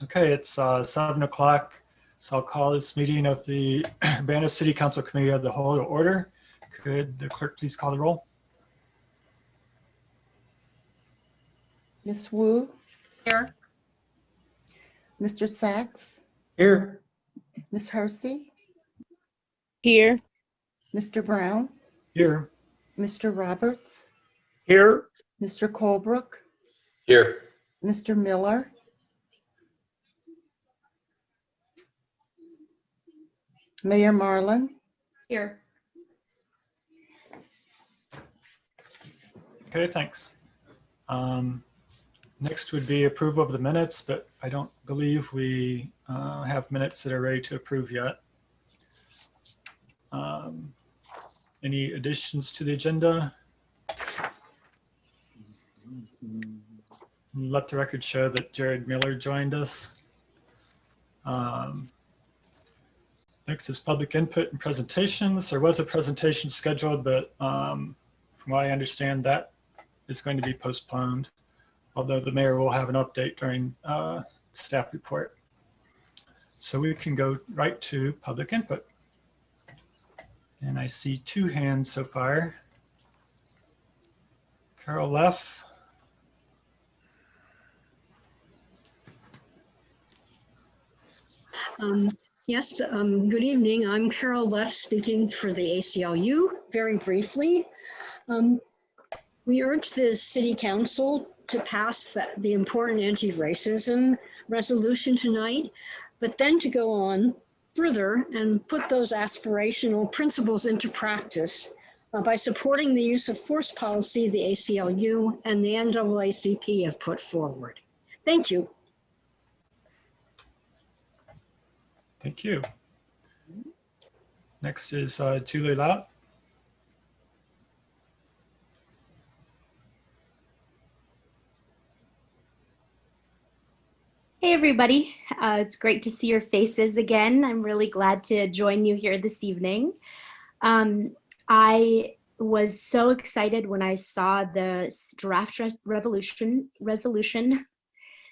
Okay, it's 7 o'clock, so I'll call this meeting of the Urbana City Council Committee of the Whole to order. Could the clerk please call the roll? Ms. Wu? Here. Mr. Sachs? Here. Ms. Hersey? Here. Mr. Brown? Here. Mr. Roberts? Here. Mr. Colebrook? Here. Mr. Miller? Mayor Marlin? Here. Okay, thanks. Next would be approval of the minutes, but I don't believe we have minutes that are ready to approve yet. Any additions to the agenda? Let the record show that Jared Miller joined us. Next is public input and presentations. There was a presentation scheduled, but from what I understand, that is going to be postponed, although the mayor will have an update during staff report. So we can go right to public input. And I see 2 hands so far. Carol Leff. Yes, good evening. I'm Carol Leff speaking for the ACLU. Very briefly, we urge the City Council to pass the important anti-racism resolution tonight, but then to go on further and put those aspirational principles into practice by supporting the use of force policy the ACLU and the NAACP have put forward. Thank you. Thank you. Next is Julie Laut. Hey everybody, it's great to see your faces again. I'm really glad to join you here this evening. I was so excited when I saw the draft resolution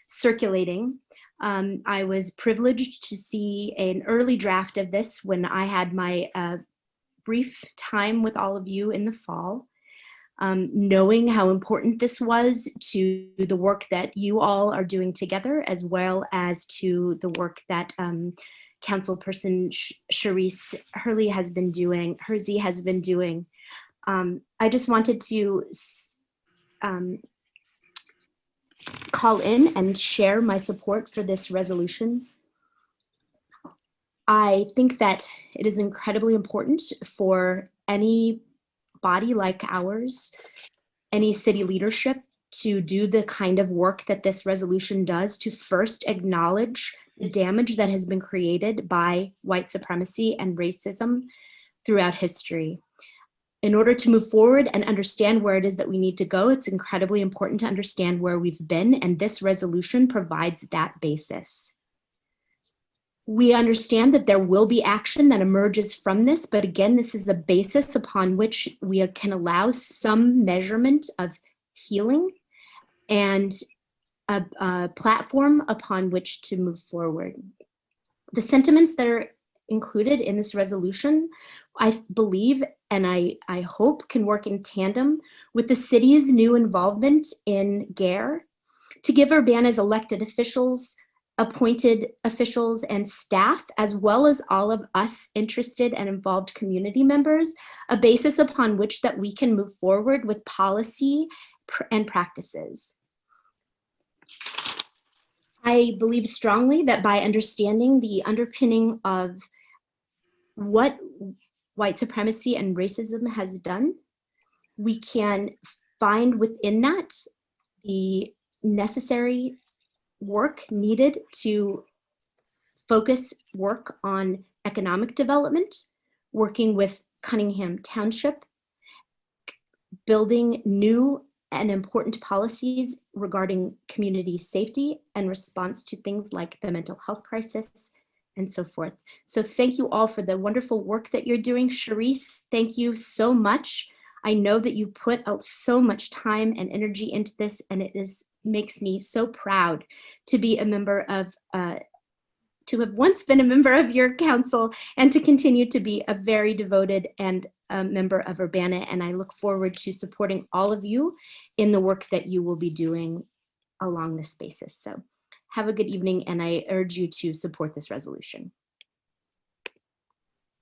circulating. I was privileged to see an early draft of this when I had my brief time with all of you in the fall. Knowing how important this was to the work that you all are doing together, as well as to the work that Councilperson Charisse Hurley has been doing, I just wanted to call in and share my support for this resolution. I think that it is incredibly important for any body like ours, any city leadership, to do the kind of work that this resolution does, to first acknowledge the damage that has been created by white supremacy and racism throughout history. In order to move forward and understand where it is that we need to go, it's incredibly important to understand where we've been, and this resolution provides that basis. We understand that there will be action that emerges from this, but again, this is a basis upon which we can allow some measurement of healing and a platform upon which to move forward. The sentiments that are included in this resolution, I believe and I hope can work in tandem with the city's new involvement in GARE to give Urbana's elected officials, appointed officials and staff, as well as all of us interested and involved community members, a basis upon which that we can move forward with policy and practices. I believe strongly that by understanding the underpinning of what white supremacy and racism has done, we can find within that the necessary work needed to focus work on economic development, working with Cunningham Township, building new and important policies regarding community safety and response to things like the mental health crisis and so forth. So thank you all for the wonderful work that you're doing. Charisse, thank you so much. I know that you put out so much time and energy into this, and it is makes me so proud to be a member of, to have once been a member of your council and to continue to be a very devoted and a member of Urbana. And I look forward to supporting all of you in the work that you will be doing along this basis. So have a good evening, and I urge you to support this resolution.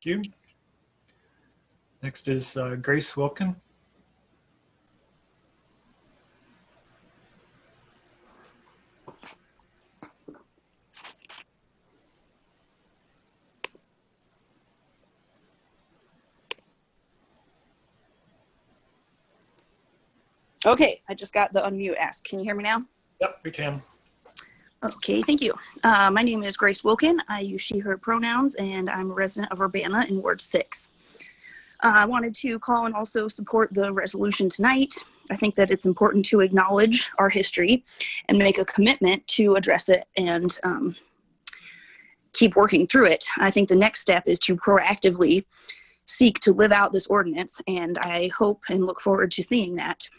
Thank you. Next is Grace Wilkin. Okay, I just got the unmute asked. Can you hear me now? Yep, we can. Okay, thank you. My name is Grace Wilkin. I use she, her pronouns, and I'm a resident of Urbana in Ward 6. I wanted to call and also support the resolution tonight. I think that it's important to acknowledge our history and make a commitment to address it and keep working through it. I think the next step is to proactively seek to live out this ordinance, and I hope and look forward to seeing that.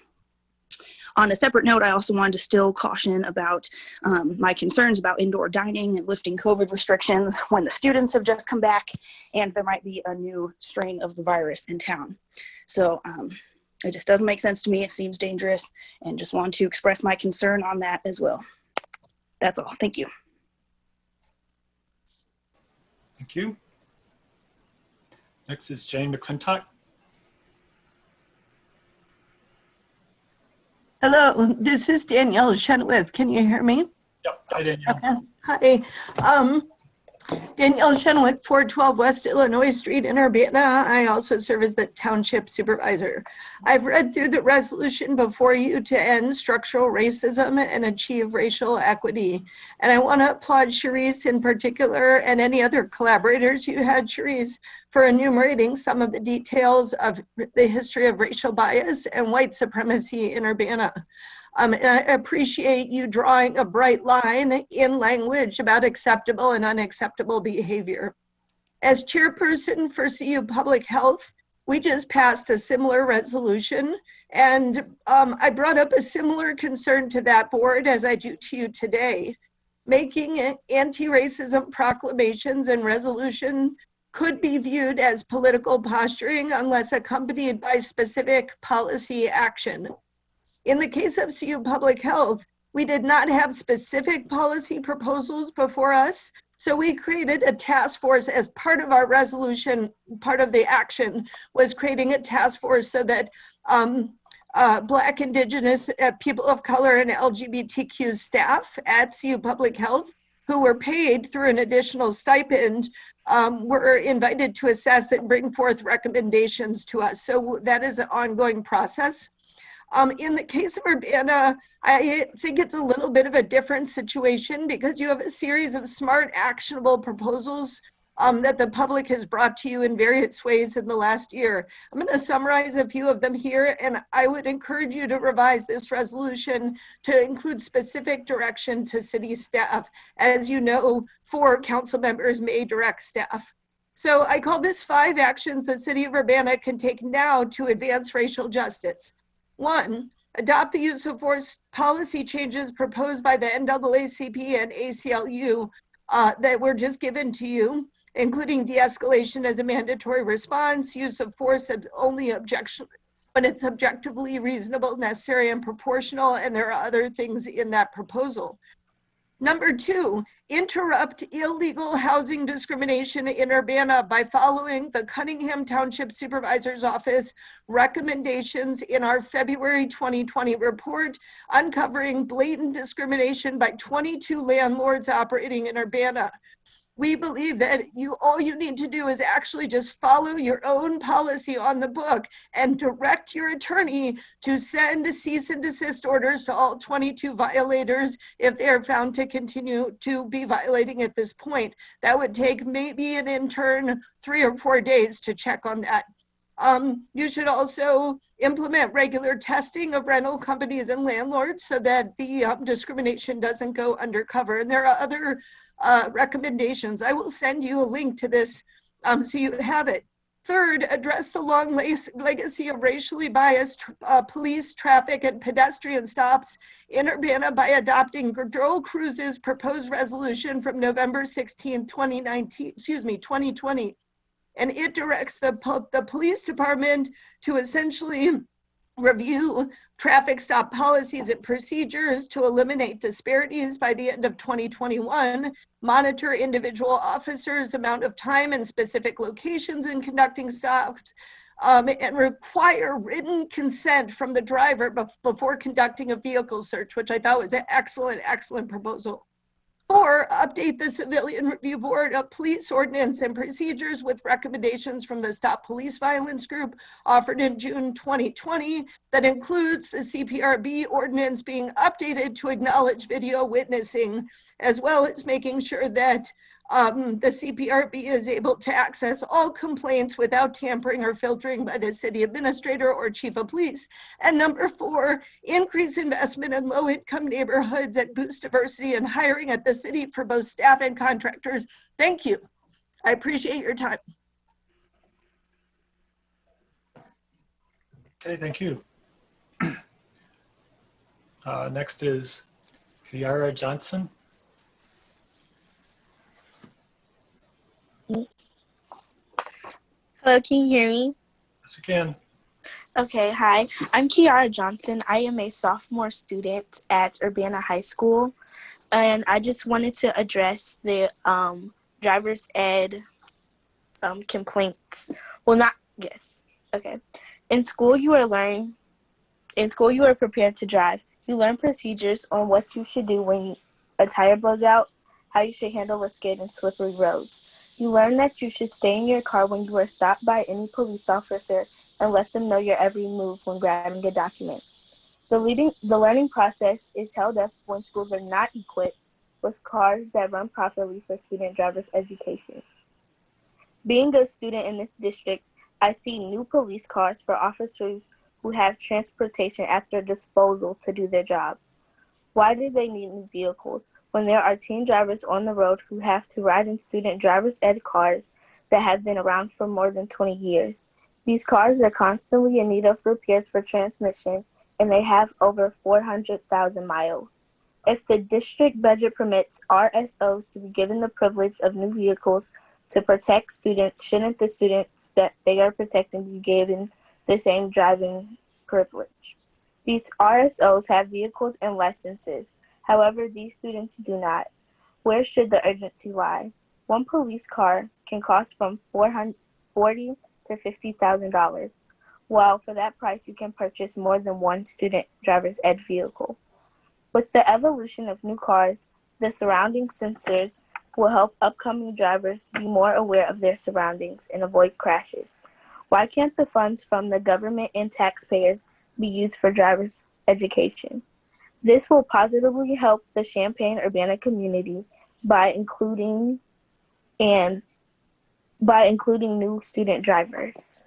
On a separate note, I also wanted to still caution about my concerns about indoor dining and lifting COVID restrictions when the students have just come back and there might be a new strain of the virus in town. So it just doesn't make sense to me. It seems dangerous, and just want to express my concern on that as well. That's all. Thank you. Thank you. Next is Jane McClintock. Hello, this is Danielle Chenoweth. Can you hear me? Yep, hi Danielle. Okay. Hi. Danielle Chenoweth, 412 West Illinois Street in Urbana. I also serve as the township supervisor. I've read through the resolution before you to end structural racism and achieve racial equity. And I want to applaud Cherise in particular and any other collaborators you had, Cherise, for enumerating some of the details of the history of racial bias and white supremacy in Urbana. And I appreciate you drawing a bright line in language about acceptable and unacceptable behavior. As chairperson for CU Public Health, we just passed a similar resolution, and I brought up a similar concern to that board as I do to you today. Making anti-racism proclamations and resolution could be viewed as political posturing unless accompanied by specific policy action. In the case of CU Public Health, we did not have specific policy proposals before us, so we created a task force as part of our resolution. Part of the action was creating a task force so that Black, Indigenous, people of color, and LGBTQ staff at CU Public Health who were paid through an additional stipend were invited to assess and bring forth recommendations to us. So that is an ongoing process. In the case of Urbana, I think it's a little bit of a different situation because you have a series of smart, actionable proposals that the public has brought to you in various ways in the last year. I'm going to summarize a few of them here, and I would encourage you to revise this resolution to include specific direction to city staff. As you know, 4 council members may direct staff. So I call this 5 actions the city of Urbana can take now to advance racial justice. 1, adopt the use of force policy changes proposed by the NAACP and ACLU that were just given to you, including de-escalation as a mandatory response, use of force as only objection when it's objectively reasonable, necessary, and proportional, and there are other things in that proposal. Number 2, interrupt illegal housing discrimination in Urbana by following the Cunningham Township Supervisor's Office recommendations in our February 2020 report uncovering blatant discrimination by 22 landlords operating in Urbana. We believe that all you need to do is actually just follow your own policy on the book and direct your attorney to send cease and desist orders to all 22 violators if they're found to continue to be violating at this point. That would take maybe an intern 3 or 4 days to check on that. You should also implement regular testing of rental companies and landlords so that the discrimination doesn't go undercover. And there are other recommendations. I will send you a link to this so you have it. Third, address the long legacy of racially biased police, traffic, and pedestrian stops in Urbana by adopting Joel Cruz's proposed resolution from November 16, 2020. And it directs the police department to essentially review traffic stop policies and procedures to eliminate disparities by the end of 2021, monitor individual officers' amount of time and specific locations in conducting stops, and require written consent from the driver before conducting a vehicle search, which I thought was an excellent proposal. 4, update the Civilian Review Board of Police Ordinance and Procedures with recommendations from the Stop Police Violence Group offered in June 2020 that includes the CPRB ordinance being updated to acknowledge video witnessing, as well as making sure that the CPRB is able to access all complaints without tampering or filtering by the city administrator or chief of police. And number 4, increase investment in low-income neighborhoods and boost diversity and hiring at the city for both staff and contractors. Thank you. I appreciate your time. Okay, thank you. Next is Kiara Johnson. Hello, can you hear me? Yes, we can. Okay, hi. I'm Kiara Johnson. I am a sophomore student at Urbana High School, and I just wanted to address the driver's ed complaints. Well, not yes. Okay. In school, you are prepared to drive. You learn procedures on what you should do when a tire blows out, how you should handle a skid and slippery roads. You learn that you should stay in your car when you are stopped by any police officer and let them know your every move when grabbing a document. The learning process is held up when schools are not equipped with cars that run properly for student driver's education. Being a student in this district, I see new police cars for officers who have transportation at their disposal to do their job. Why do they need new vehicles when there are teen drivers on the road who have to ride in student driver's ed cars that have been around for more than 20 years? These cars are constantly in need of repairs for transmission, and they have over 400,000 miles. If the district budget permits RSOs to be given the privilege of new vehicles to protect students, shouldn't the students that they are protecting be given the same driving privilege? These RSOs have vehicles and licenses. However, these students do not. Where should the urgency lie? One police car can cost from $40,000 to $50,000, while for that price you can purchase more than one student driver's ed vehicle. With the evolution of new cars, the surrounding sensors will help upcoming drivers be more aware of their surroundings and avoid crashes. Why can't the funds from the government and taxpayers be used for drivers' education? This will positively help the Champaign-Urbana community by including new student drivers.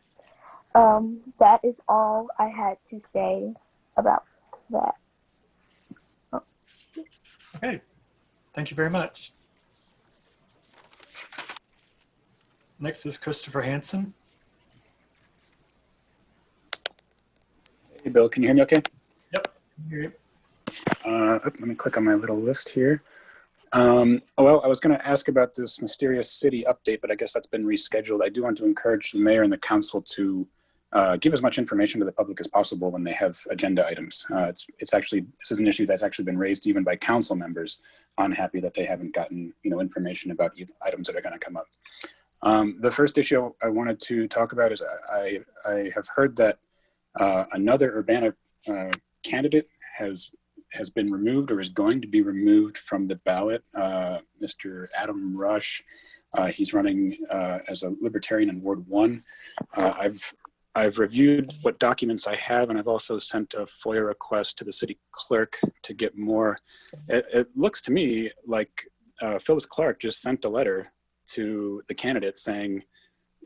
That is all I had to say about that. Okay, thank you very much. Next is Christopher Hansen. Hey, Bill, can you hear me okay? Yep, I hear you. Let me click on my little list here. Well, I was going to ask about this mysterious city update, but I guess that's been rescheduled. I do want to encourage the mayor and the council to give as much information to the public as possible when they have agenda items. It's actually, this is an issue that's actually been raised even by council members, unhappy that they haven't gotten information about items that are going to come up. The first issue I wanted to talk about is I have heard that another Urbana candidate has been removed or is going to be removed from the ballot. Mr. Adam Rush, he's running as a Libertarian in Ward 1. I've reviewed what documents I have, and I've also sent a FOIA request to the city clerk to get more. It looks to me like Phyllis Clark just sent a letter to the candidate saying,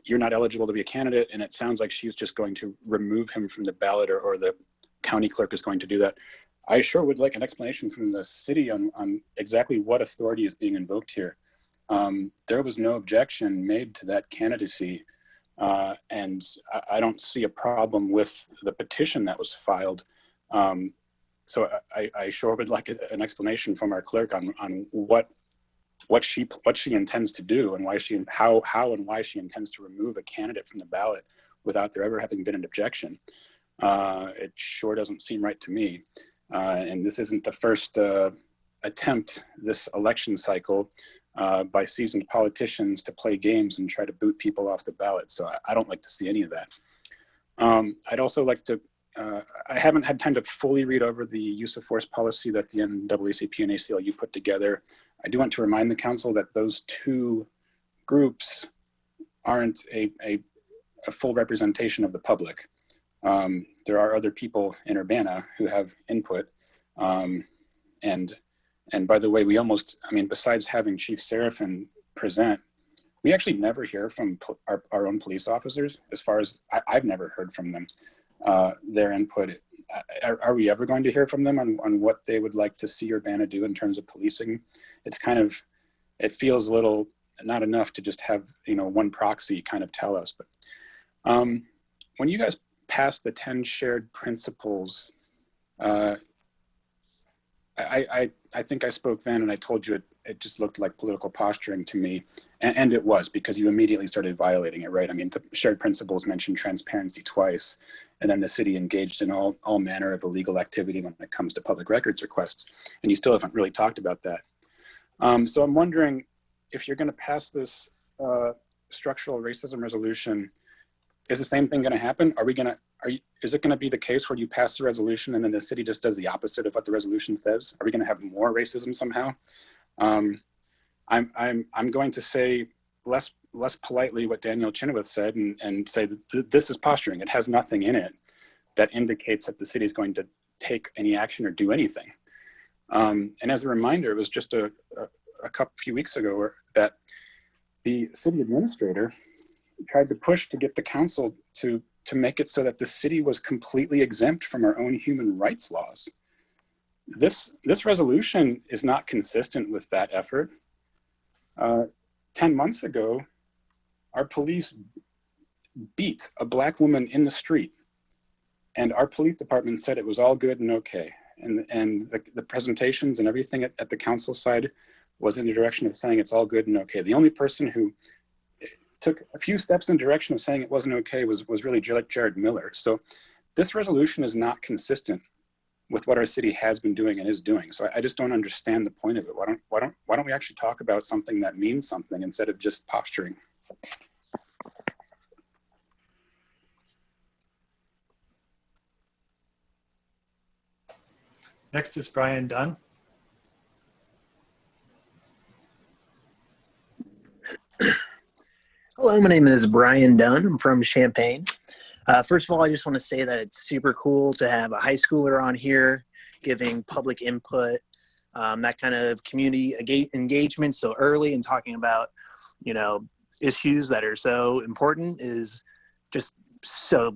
you're not eligible to be a candidate, and it sounds like she's just going to remove him from the ballot, or the county clerk is going to do that. I sure would like an explanation from the city on exactly what authority is being invoked here. There was no objection made to that candidacy And I don't see a problem with the petition that was filed. So I sure would like an explanation from our clerk on what she intends to do and how and why she intends to remove a candidate from the ballot without there ever having been an objection. It sure doesn't seem right to me. And this isn't the first attempt this election cycle by seasoned politicians to play games and try to boot people off the ballot. So I don't like to see any of that. I'd also like to, I haven't had time to fully read over the use of force policy that the NAACP and ACLU put together. I do want to remind the council that those two groups aren't a full representation of the public. There are other people in Urbana who have input. And by the way, we almost, I mean, besides having Chief Seraphin present, we actually never hear from our own police officers. As far as I've never heard from them, their input. Are we ever going to hear from them on what they would like to see Urbana do in terms of policing? It's kind of, it feels a little not enough to just have, you know, one proxy kind of tell us. But when you guys passed the 10 shared principles, I think I spoke then and I told you it just looked like political posturing to me. And it was, because you immediately started violating it, right? I mean, the shared principles mentioned transparency twice, and then the city engaged in all manner of illegal activity when it comes to public records requests. And you still haven't really talked about that. So I'm wondering if you're gonna pass this structural racism resolution, is the same thing gonna happen? Is it going to be the case where you pass the resolution and then the city just does the opposite of what the resolution says? Are we going to have more racism somehow? I'm going to say less politely what Daniel Chenoweth said and say that this is posturing. It has nothing in it that indicates that the city is going to take any action or do anything. And as a reminder, it was just a few weeks ago that the city administrator tried to push to get the council to make it so that the city was completely exempt from our own human rights laws. This resolution is not consistent with that effort. 10 months ago, our police beat a Black woman in the street, and our police department said it was all good and okay. And the presentations and everything at the council side was in the direction of saying it's all good and okay. The only person who took a few steps in the direction of saying it wasn't okay was really Jared Miller. So this resolution is not consistent with what our city has been doing and is doing. So I just don't understand the point of it. Why don't we actually talk about something that means something instead of just posturing? Next is Brian Dunn. Hello, my name is Brian Dunn. I'm from Champaign. First of all, I just want to say that it's super cool to have a high schooler on here giving public input, that kind of community engagement so early and talking about, you know, issues that are so important is just so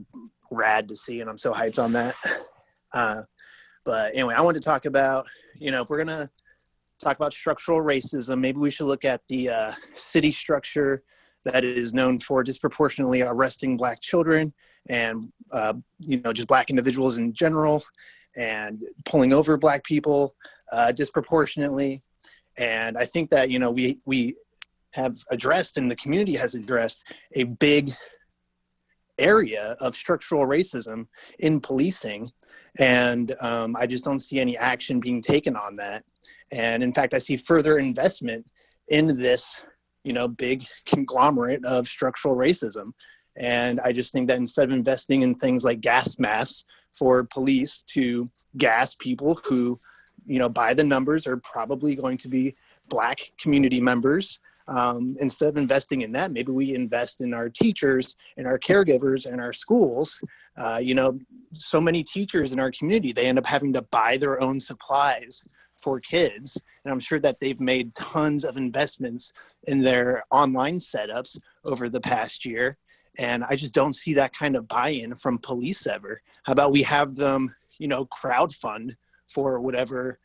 rad to see, and I'm so hyped on that. But anyway, I want to talk about, you know, if we're going to talk about structural racism, maybe we should look at the city structure that is known for disproportionately arresting Black children and, you know, just Black individuals in general, and pulling over Black people disproportionately. And I think that, you know, we have addressed, and the community has addressed, a big area of structural racism in policing. And I just don't see any action being taken on that. And in fact, I see further investment in this, you know, big conglomerate of structural racism. And I just think that instead of investing in things like gas masks for police to gas people who, you know, by the numbers are probably going to be Black community members, instead of investing in that, maybe we invest in our teachers and our caregivers and our schools. You know, so many teachers in our community, they end up having to buy their own supplies for kids. And I'm sure that they've made tons of investments in their online setups over the past year. And I just don't see that kind of buy-in from police ever. How about we have them, you know, crowdfund for whatever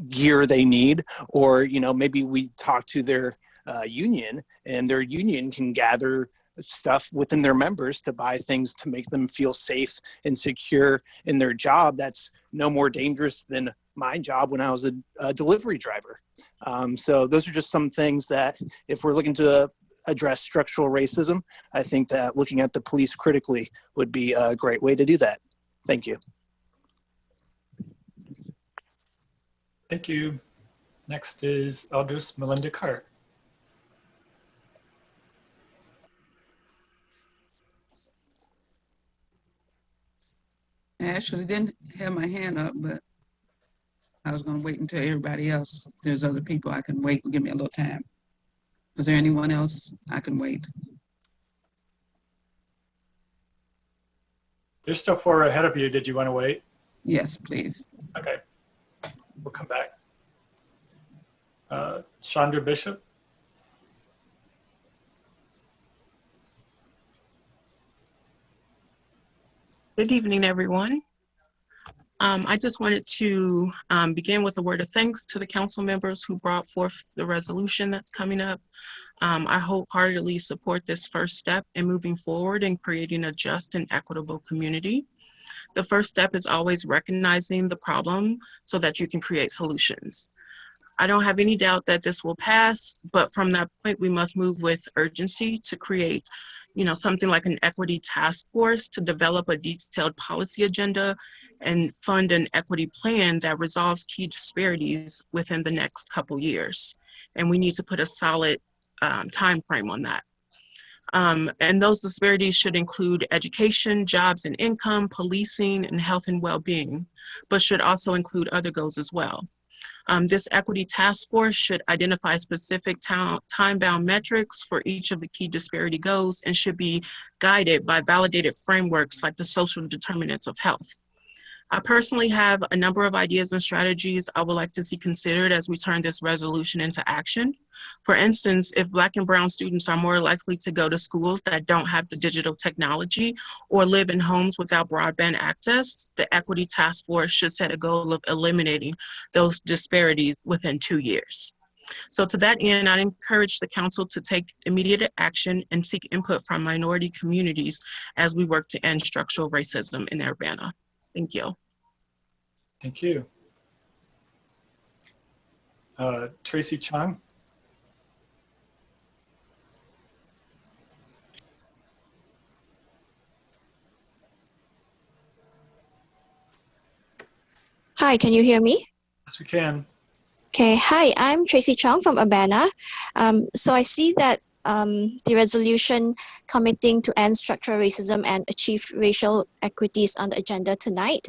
gear they need, or, you know, maybe we talk to their union, and their union can gather stuff within their members to buy things to make them feel safe and secure in their job that's no more dangerous than my job when I was a delivery driver. So those are just some things that if we're looking to address structural racism, I think that looking at the police critically would be a great way to do that. Thank you. Thank you. Next is Eldris Melinda Cart. I actually didn't have my hand up, but I was going to wait until everybody else. There's other people I can wait. Give me a little time. Is there anyone else I can wait? There's still 4 ahead of you. Did you want to wait? Yes, please. Okay. We'll come back. Chandra Bishop. Good evening, everyone. I just wanted to begin with a word of thanks to the council members who brought forth the resolution that's coming up. I wholeheartedly support this first step in moving forward and creating a just and equitable community. The first step is always recognizing the problem so that you can create solutions. I don't have any doubt that this will pass, but from that point, we must move with urgency to create, something like an equity task force to develop a detailed policy agenda and fund an equity plan that resolves key disparities within the next couple years. And we need to put a solid time frame on that. And those disparities should include education, jobs and income, policing, and health and well-being, but should also include other goals as well. This equity task force should identify specific time-bound metrics for each of the key disparity goals and should be guided by validated frameworks like the social determinants of health. I personally have a number of ideas and strategies I would like to see considered as we turn this resolution into action. For instance, if Black and Brown students are more likely to go to schools that don't have the digital technology or live in homes without broadband access, the Equity Task Force should set a goal of eliminating those disparities within 2 years. So to that end, I encourage the council to take immediate action and seek input from minority communities as we work to end structural racism in Urbana. Thank you. Thank you. Tracy Chung. Hi, can you hear me? Yes, we can. Okay, hi, I'm Tracy Chong from Urbana. So I see that the resolution committing to end structural racism and achieve racial equities on the agenda tonight.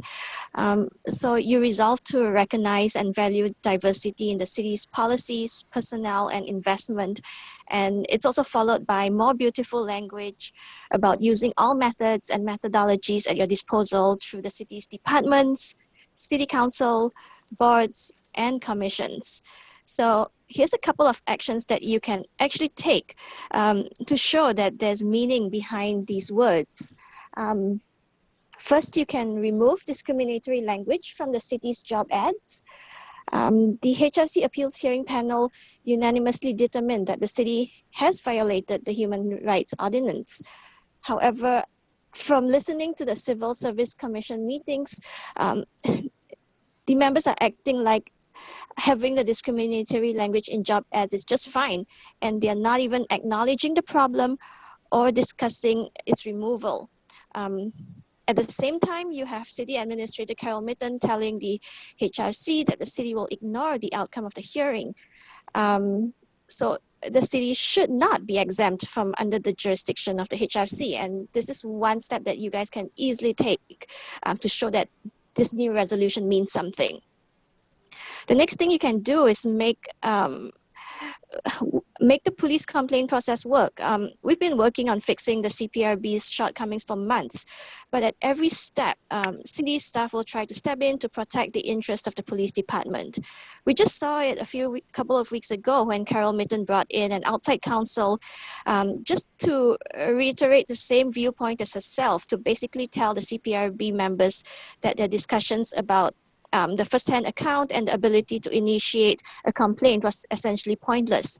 So you resolve to recognize and value diversity in the city's policies, personnel, and investment. And it's also followed by more beautiful language about using all methods and methodologies at your disposal through the city's departments, city council, boards, and commissions. So here's a couple of actions that you can actually take to show that there's meaning behind these words. First, you can remove discriminatory language from the city's job ads. The HRC Appeals Hearing Panel unanimously determined that the city has violated the Human Rights Ordinance. However, from listening to the Civil Service Commission meetings, the members are acting like having the discriminatory language in job ads is just fine, and they are not even acknowledging the problem or discussing its removal. At the same time, you have City Administrator Carol Mitten telling the HRC that the city will ignore the outcome of the hearing. So the city should not be exempt from under the jurisdiction of the HRC, and this is one step that you guys can easily take to show that this new resolution means something. The next thing you can do is make the police complaint process work. We've been working on fixing the CPRB's shortcomings for months, but at every step, city staff will try to step in to protect the interest of the police department. We just saw it a couple of weeks ago when Carol Mitten brought in an outside counsel just to reiterate the same viewpoint as herself, to basically tell the CPRB members that their discussions about the first-hand account and the ability to initiate a complaint was essentially pointless,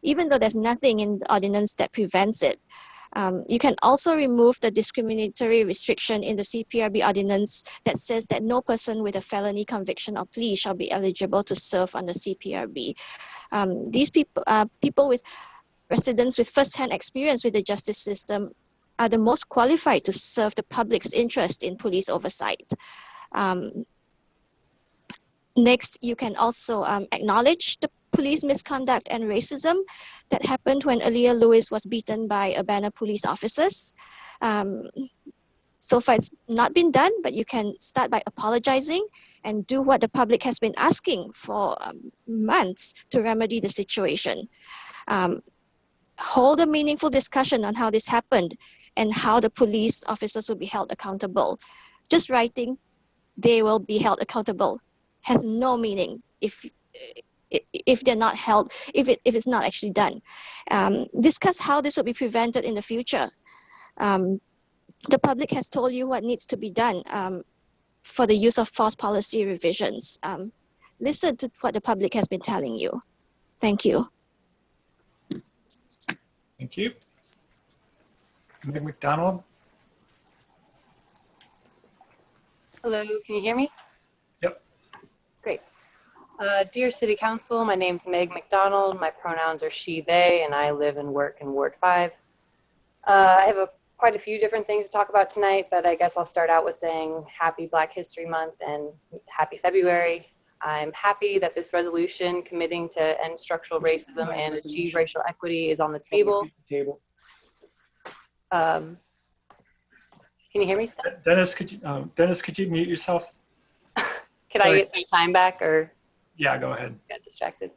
even though there's nothing in the ordinance that prevents it. You can also remove the discriminatory restriction in the CPRB ordinance that says that no person with a felony conviction or plea shall be eligible to serve on the CPRB. These people with residents with first-hand experience with the justice system are the most qualified to serve the public's interest in police oversight. Next, you can also acknowledge the police misconduct and racism that happened when earlier Lewis was beaten by Urbana police officers. So far, it's not been done, but you can start by apologizing and do what the public has been asking for months to remedy the situation. Hold a meaningful discussion on how this happened and how the police officers will be held accountable. Just writing, they will be held accountable, has no meaning if they're not held, if it's not actually done. Discuss how this will be prevented in the future. The public has told you what needs to be done for the use of force policy revisions. Listen to what the public has been telling you. Thank you. Thank you. Meg McDonald. Hello, can you hear me? Yep. Great. Dear City Council, my name's Meg McDonald. My pronouns are she, they, and I live and work in Ward 5. I have quite a few different things to talk about tonight, but I guess I'll start out with saying happy Black History Month and happy February. I'm happy that this resolution committing to end structural racism and achieve racial equity is on the table. Can you hear me? Dennis, could you mute yourself? Can I get my time back, or? Yeah, go ahead. Got distracted.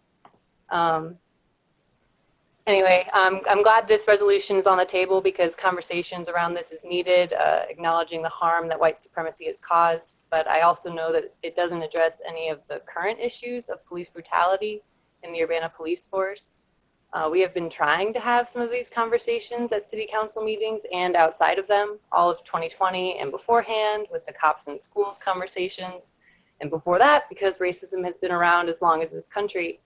Anyway, I'm glad this resolution is on the table because conversations around this is needed, acknowledging the harm that white supremacy has caused. But I also know that it doesn't address any of the current issues of police brutality in the Urbana police force. We have been trying to have some of these conversations at city council meetings and outside of them, all of 2020 and beforehand with the cops in schools conversations. And before that, because racism has been around as long as this country.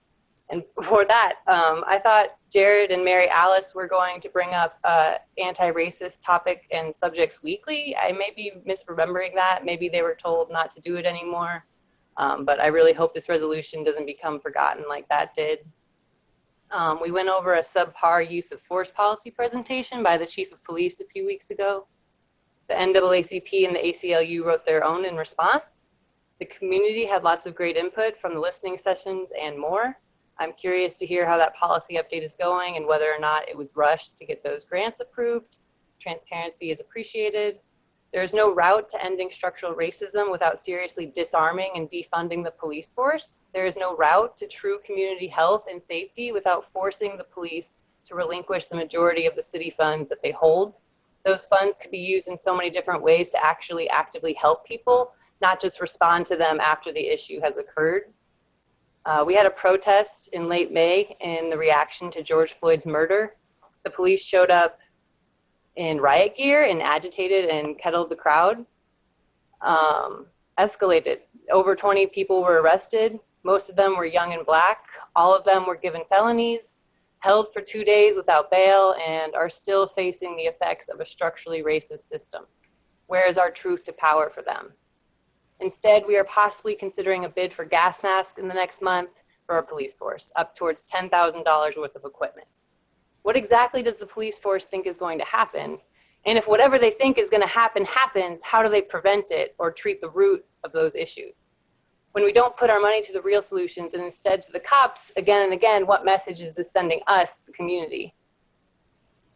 And before that, I thought Jared and Mary Alice were going to bring up anti-racist topic and subjects weekly. I may be misremembering that. Maybe they were told not to do it anymore. But I really hope this resolution doesn't become forgotten like that did. We went over a subpar use of force policy presentation by the chief of police a few weeks ago. The NAACP and the ACLU wrote their own in response. The community had lots of great input from the listening sessions and more. I'm curious to hear how that policy update is going and whether or not it was rushed to get those grants approved. Transparency is appreciated. There is no route to ending structural racism without seriously disarming and defunding the police force. There is no route to true community health and safety without forcing the police to relinquish the majority of the city funds that they hold. Those funds could be used in so many different ways to actually actively help people, not just respond to them after the issue has occurred. We had a protest in late May in the reaction to George Floyd's murder. The police showed up in riot gear and agitated and kettled the crowd. Escalated. Over 20 people were arrested. Most of them were young and Black. All of them were given felonies, held for 2 days without bail, and are still facing the effects of a structurally racist system. Where is our truth to power for them? Instead, we are possibly considering a bid for gas masks in the next month for our police force, up towards $10,000 worth of equipment. What exactly does the police force think is going to happen? And if whatever they think is going to happen happens, how do they prevent it or treat the root of those issues? When we don't put our money to the real solutions and instead to the cops again and again, what message is this sending us, the community?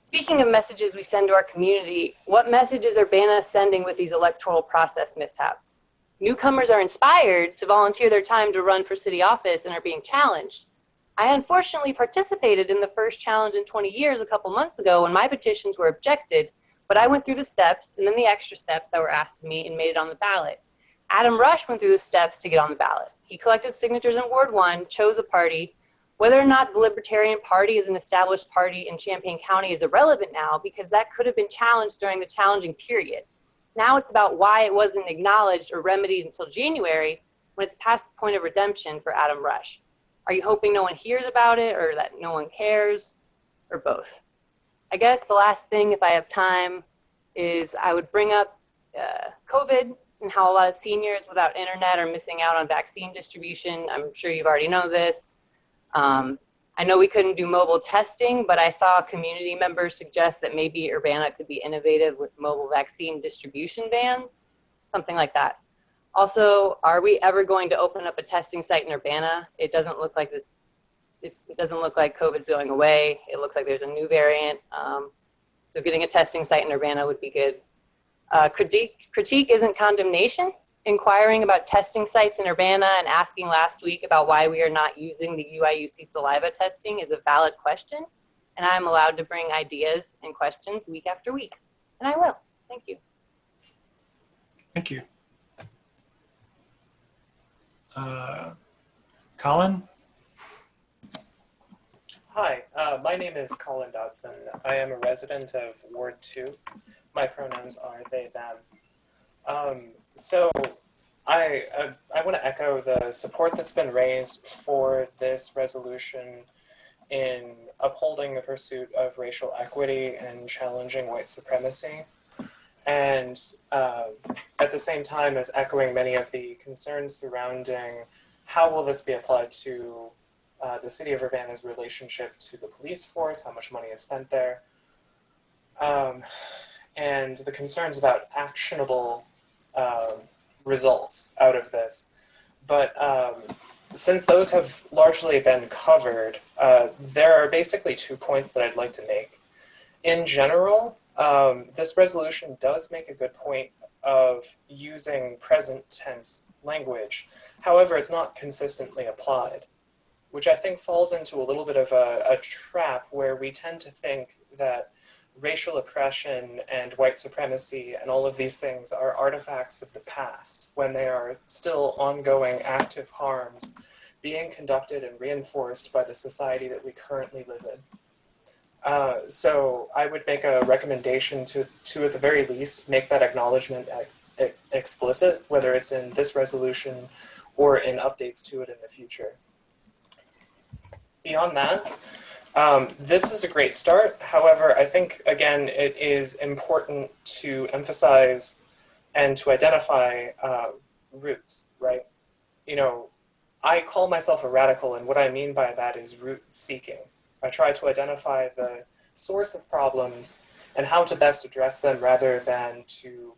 Speaking of messages we send to our community, what message is Urbana sending with these electoral process mishaps? Newcomers are inspired to volunteer their time to run for city office and are being challenged. I unfortunately participated in the first challenge in 20 years a couple months ago when my petitions were objected, but I went through the steps and then the extra steps that were asked of me and made it on the ballot. Adam Rush went through the steps to get on the ballot. He collected signatures in Ward 1, chose a party. Whether or not the Libertarian Party is an established party in Champaign County is irrelevant now because that could have been challenged during the challenging period. Now it's about why it wasn't acknowledged or remedied until January when it's past the point of redemption for Adam Rush. Are you hoping no one hears about it or that no one cares, or both? I guess the last thing, if I have time, is I would bring up COVID and how a lot of seniors without internet are missing out on vaccine distribution. I'm sure you've already know this. I know we couldn't do mobile testing, but I saw community members suggest that maybe Urbana could be innovative with mobile vaccine distribution vans, something like that. Also, are we ever going to open up a testing site in Urbana? It doesn't look like this. It doesn't look like COVID's going away. It looks like there's a new variant. So getting a testing site in Urbana would be good. Critique isn't condemnation. Inquiring about testing sites in Urbana and asking last week about why we are not using the UIUC saliva testing is a valid question, and I'm allowed to bring ideas and questions week after week, and I will. Thank you. Thank you. Colin? Hi, my name is Colin Dodson. I am a resident of Ward 2. My pronouns are they, them. So I want to echo the support that's been raised for this resolution in upholding the pursuit of racial equity and challenging white supremacy. And at the same time as echoing many of the concerns surrounding how will this be applied to the city of Urbana's relationship to the police force, how much money is spent there, and the concerns about actionable results out of this. But since those have largely been covered, there are basically 2 points that I'd like to make. In general, this resolution does make a good point of using present tense language. However, it's not consistently applied, which I think falls into a little bit of a trap where we tend to think that racial oppression and white supremacy and all of these things are artifacts of the past when they are still ongoing active harms being conducted and reinforced by the society that we currently live in. So I would make a recommendation to at the very least make that acknowledgement explicit, whether it's in this resolution or in updates to it in the future. Beyond that, this is a great start. However, I think, again, it is important to emphasize and to identify roots, right? You know, I call myself a radical, and what I mean by that is root seeking. I try to identify the source of problems and how to best address them rather than to,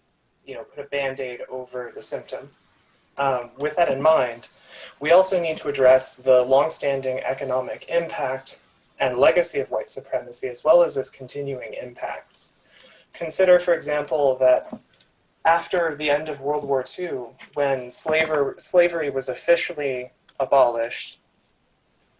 you know, put a Band-Aid over the symptom. With that in mind, we also need to address the longstanding economic impact and legacy of white supremacy, as well as its continuing impacts. Consider, for example, that after the end of World War II, when slavery was officially abolished,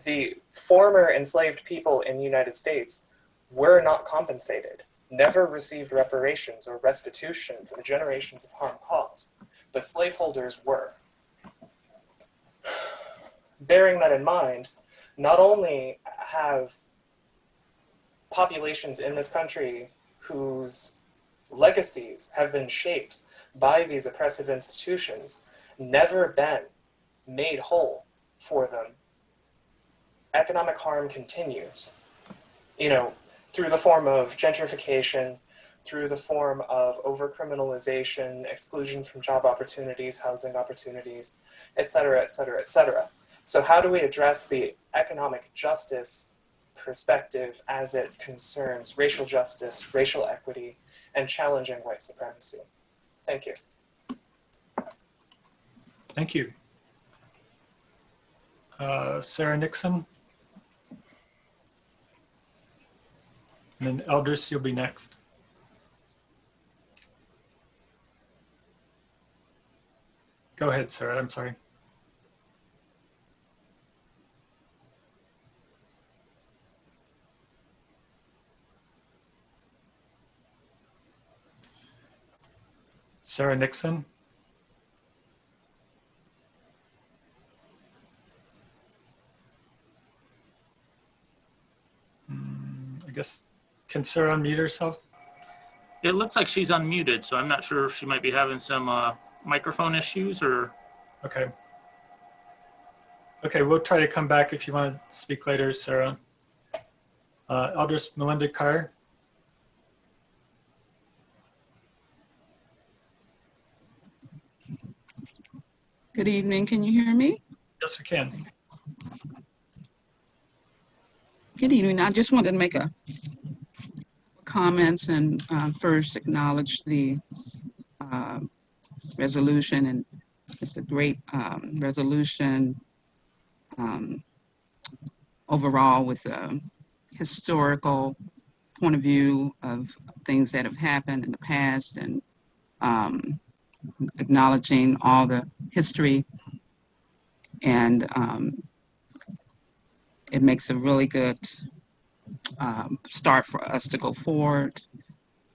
the former enslaved people in the United States were not compensated, never received reparations or restitution for the generations of harm caused, but slaveholders were. Bearing that in mind, not only have populations in this country whose legacies have been shaped by these oppressive institutions never been made whole for them, economic harm continues, you know, through the form of gentrification, through the form of over-criminalization, exclusion from job opportunities, housing opportunities, et cetera, et cetera, et cetera. So how do we address the economic justice perspective as it concerns racial justice, racial equity, and challenging white supremacy? Thank you. Thank you. Sarah Nixon. And then Elders, you'll be next. Go ahead, Sarah, I'm sorry. Sarah Nixon. I guess, can Sarah unmute herself? It looks like she's unmuted, so I'm not sure if she might be having some microphone issues or. Okay. Okay, we'll try to come back if you want to speak later, Sarah. Elders Melinda Carr. Good evening. Can you hear me? Yes, we can. Good evening. I just wanted to make a comments and first acknowledge the uh, resolution, and it's a great resolution overall with a historical point of view of things that have happened in the past, and acknowledging all the history, and it makes a really good start for us to go forward.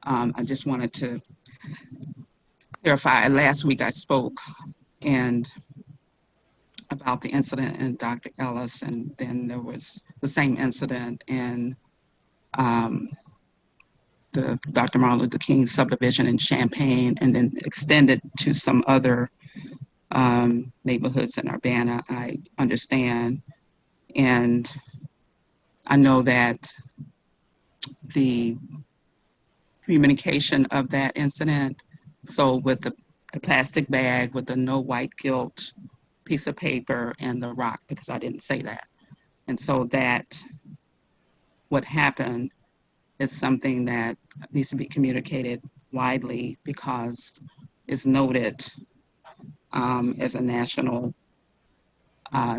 I just wanted to clarify, last week I spoke and about the incident in Dr. Ellis, and then there was the same incident in the Dr. Martin Luther King subdivision in Champaign, and then extended to some other neighborhoods in Urbana. I understand, and I know that the communication of that incident, so with the plastic bag with the no white guilt piece of paper and the rock, because I didn't say that. And so that what happened is something that needs to be communicated widely, because it's noted as a national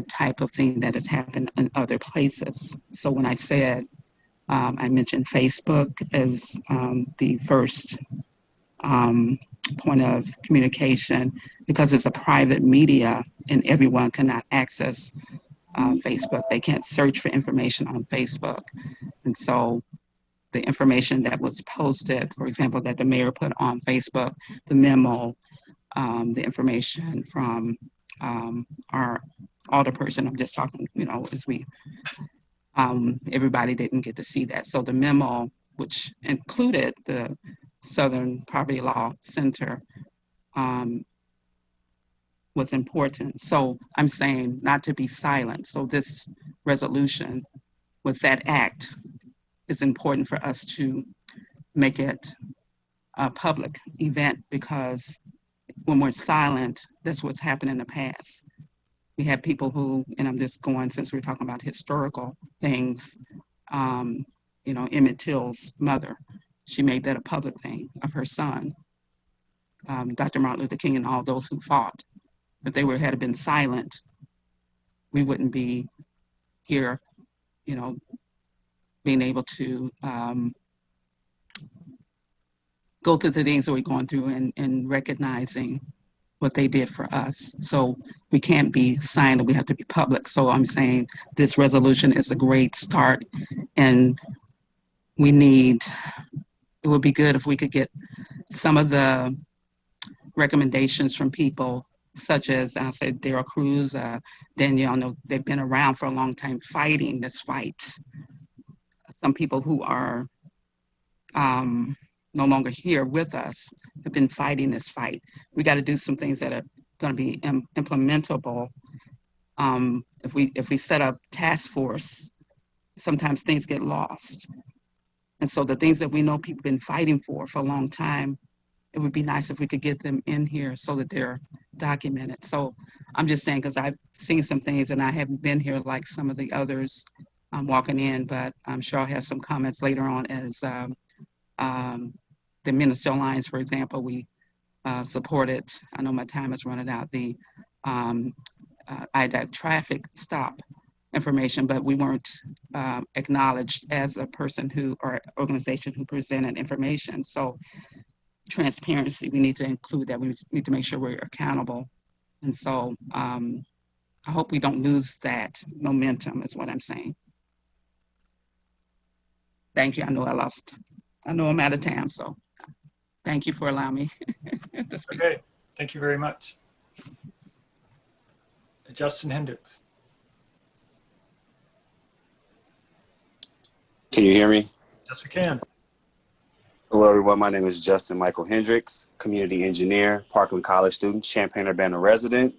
type of thing that has happened in other places. So when I said, I mentioned Facebook as the first point of communication, because it's a private media and everyone cannot access Facebook. They can't search for information on Facebook. And so the information that was posted, for example, that the mayor put on Facebook, the memo, the information from our alderperson, I'm just talking, as we, everybody didn't get to see that. So the memo, which included the Southern Poverty Law Center, was important. So I'm saying not to be silent. So this resolution with that act is important for us to make it a public event, because when we're silent, that's what's happened in the past. We had people who, and I'm just going, since we're talking about historical things, Emmett Till's mother, she made that a public thing of her son, Dr. Martin Luther King, and all those who fought. If they had been silent, we wouldn't be here, being able to go through the things that we're going through, and recognizing what they did for us. So we can't be silent, we have to be public. So I'm saying this resolution is a great start, and it would be good if we could get some of the recommendations from people such as, I'll say, Daryl Cruz, Danielle, know they've been around for a long time fighting this fight. Some people who are no longer here with us have been fighting this fight. We got to do some things that are going to be implementable. If we set up task force, sometimes things get lost. And so the things that we know people have been fighting for a long time, it would be nice if we could get them in here so that they're documented. So I'm just saying, because I've seen some things and I haven't been here like some of the others walking in, but I'm sure I'll have some comments later on as the Minister Alliance, for example, we supported, I know my time is running out, the IDAC traffic stop information, but we weren't acknowledged as a person or organization who presented information. So transparency, we need to include that. We need to make sure we're accountable. And so I hope we don't lose that momentum is what I'm saying. Thank you. I know I'm out of time, so thank you for allowing me to speak. Okay, thank you very much. Justin Hendricks. Can you hear me? Yes, we can. Hello, everyone. My name is Justin Michael Hendricks, community engineer, Parkland College student, Champaign-Urbana resident.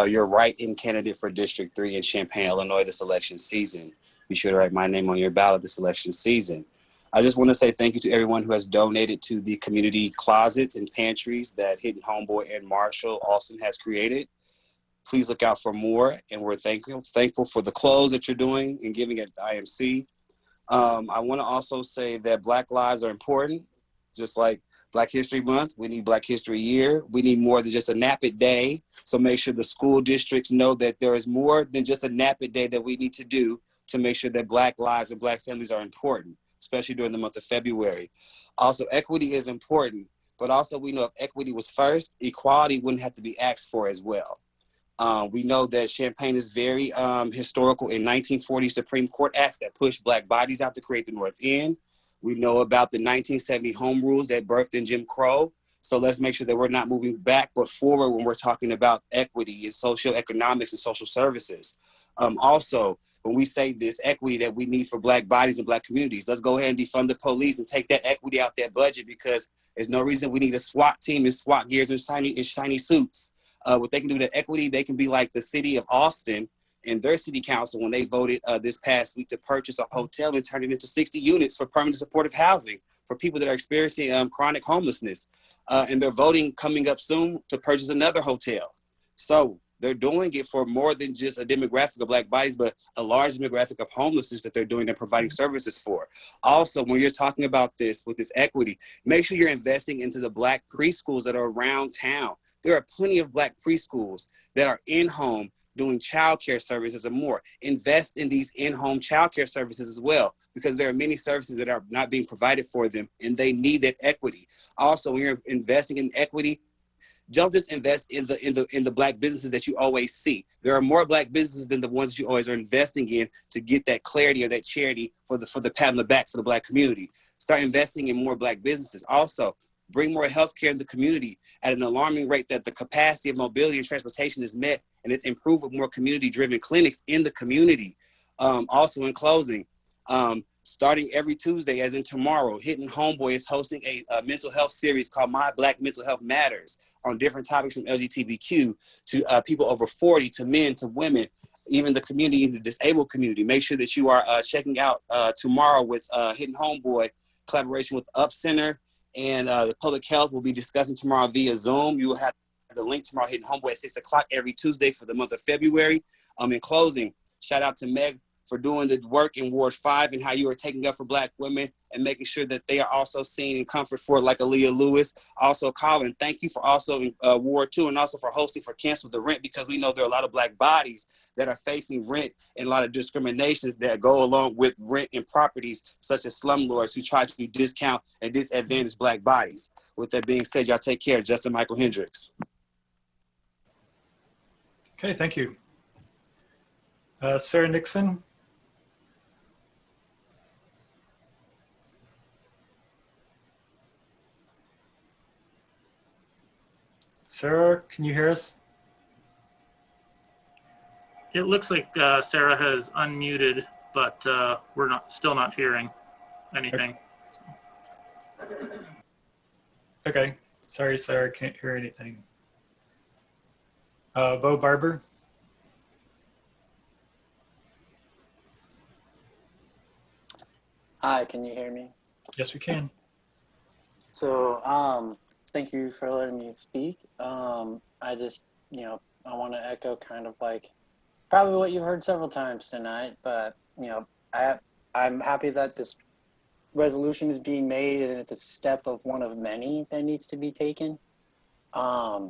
You're write-in candidate for District 3 in Champaign, Illinois this election season. Be sure to write my name on your ballot this election season. I just want to say thank you to everyone who has donated to the community closets and pantries that Hidden Homeboy and Marshall Austin has created. Please look out for more, and we're thankful for the clothes that you're doing and giving at the IMC. I want to also say that Black lives are important, just like Black History Month. We need Black History Year. We need more than just a NAPIT Day. So make sure the school districts know that there is more than just a NAPIT Day that we need to do to make sure that Black lives and Black families are important, especially during the month of February. Also, equity is important, but also we know if equity was first, equality wouldn't have to be asked for as well. We know that Champaign is very historical. In 1940, Supreme Court acts that pushed Black bodies out to create the North End. We know about the 1970 home rules that birthed in Jim Crow. So let's make sure that we're not moving back but forward when we're talking about equity and socioeconomics and social services. Also, when we say this equity that we need for Black bodies and Black communities, let's go ahead and defund the police and take that equity out that budget, because there's no reason we need a SWAT team and SWAT gears and shiny suits. What they can do to equity, they can be like the city of Austin and their city council when they voted this past week to purchase a hotel and turn it into 60 units for permanent supportive housing for people that are experiencing chronic homelessness. And they're voting coming up soon to purchase another hotel. So they're doing it for more than just a demographic of Black bodies, but a large demographic of homelessness that they're doing and providing services for. Also, when you're talking about this with this equity, make sure you're investing into the Black preschools that are around town. There are plenty of Black preschools that are in-home doing childcare services and more. Invest in these in-home childcare services as well, because there are many services that are not being provided for them and they need that equity. Also, when you're investing in equity, don't just invest in the Black businesses that you always see. There are more Black businesses than the ones you always are investing in to get that clarity or that charity for the pat on the back for the Black community. Start investing in more Black businesses. Also, bring more healthcare in the community at an alarming rate that the capacity of mobility and transportation is met, and it's improved with more community-driven clinics in the community. Also, in closing, starting every Tuesday, as in tomorrow, Hidden Homeboy is hosting a mental health series called My Black Mental Health Matters on different topics from LGBTQ to people over 40, to men, to women, even the community, the disabled community. Make sure that you are checking out tomorrow with Hidden Homeboy, collaboration with Up Center, and the public health will be discussing tomorrow via Zoom. You will have the link tomorrow, Hidden Homeboy at 6 o'clock every Tuesday for the month of February. In closing, shout out to Meg for doing the work in Ward 5 and how you are taking up for Black women and making sure that they are also seen in comfort for like Aaliyah Lewis. Also, Colin, thank you for also in Ward 2 and also for hosting for Cancel the Rent, because we know there are a lot of Black bodies that are facing rent and a lot of discriminations that go along with rent and properties, such as slumlords who try to discount and disadvantage Black bodies. With that being said, y'all take care. Justin Michael Hendricks. Okay, thank you. Sarah Nixon. Sarah, can you hear us? It looks like Sarah has unmuted, but we're still not hearing anything. Okay, sorry, Sarah, can't hear anything. Bo Barber. Hi, can you hear me? Yes, we can. So, thank you for letting me speak. I just, I want to echo kind of like probably what you've heard several times tonight, but, I'm happy that this resolution is being made and it's a step of one of many that needs to be taken. I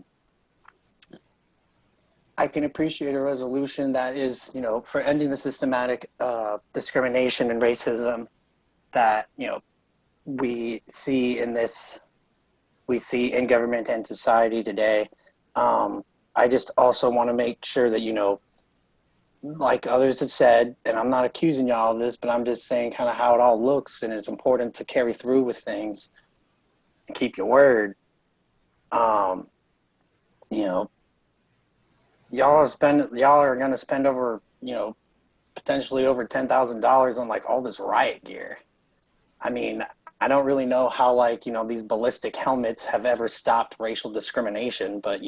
can appreciate a resolution that is, for ending the systematic discrimination and racism that, we see in government and society today. I just also want to make sure that, like others have said, and I'm not accusing y'all of this, but I'm just saying kind of how it all looks, and it's important to carry through with things and keep your word. Y'all are going to spend over, potentially over $10,000 on like all this riot gear. I mean, I don't really know how these ballistic helmets have ever stopped racial discrimination, but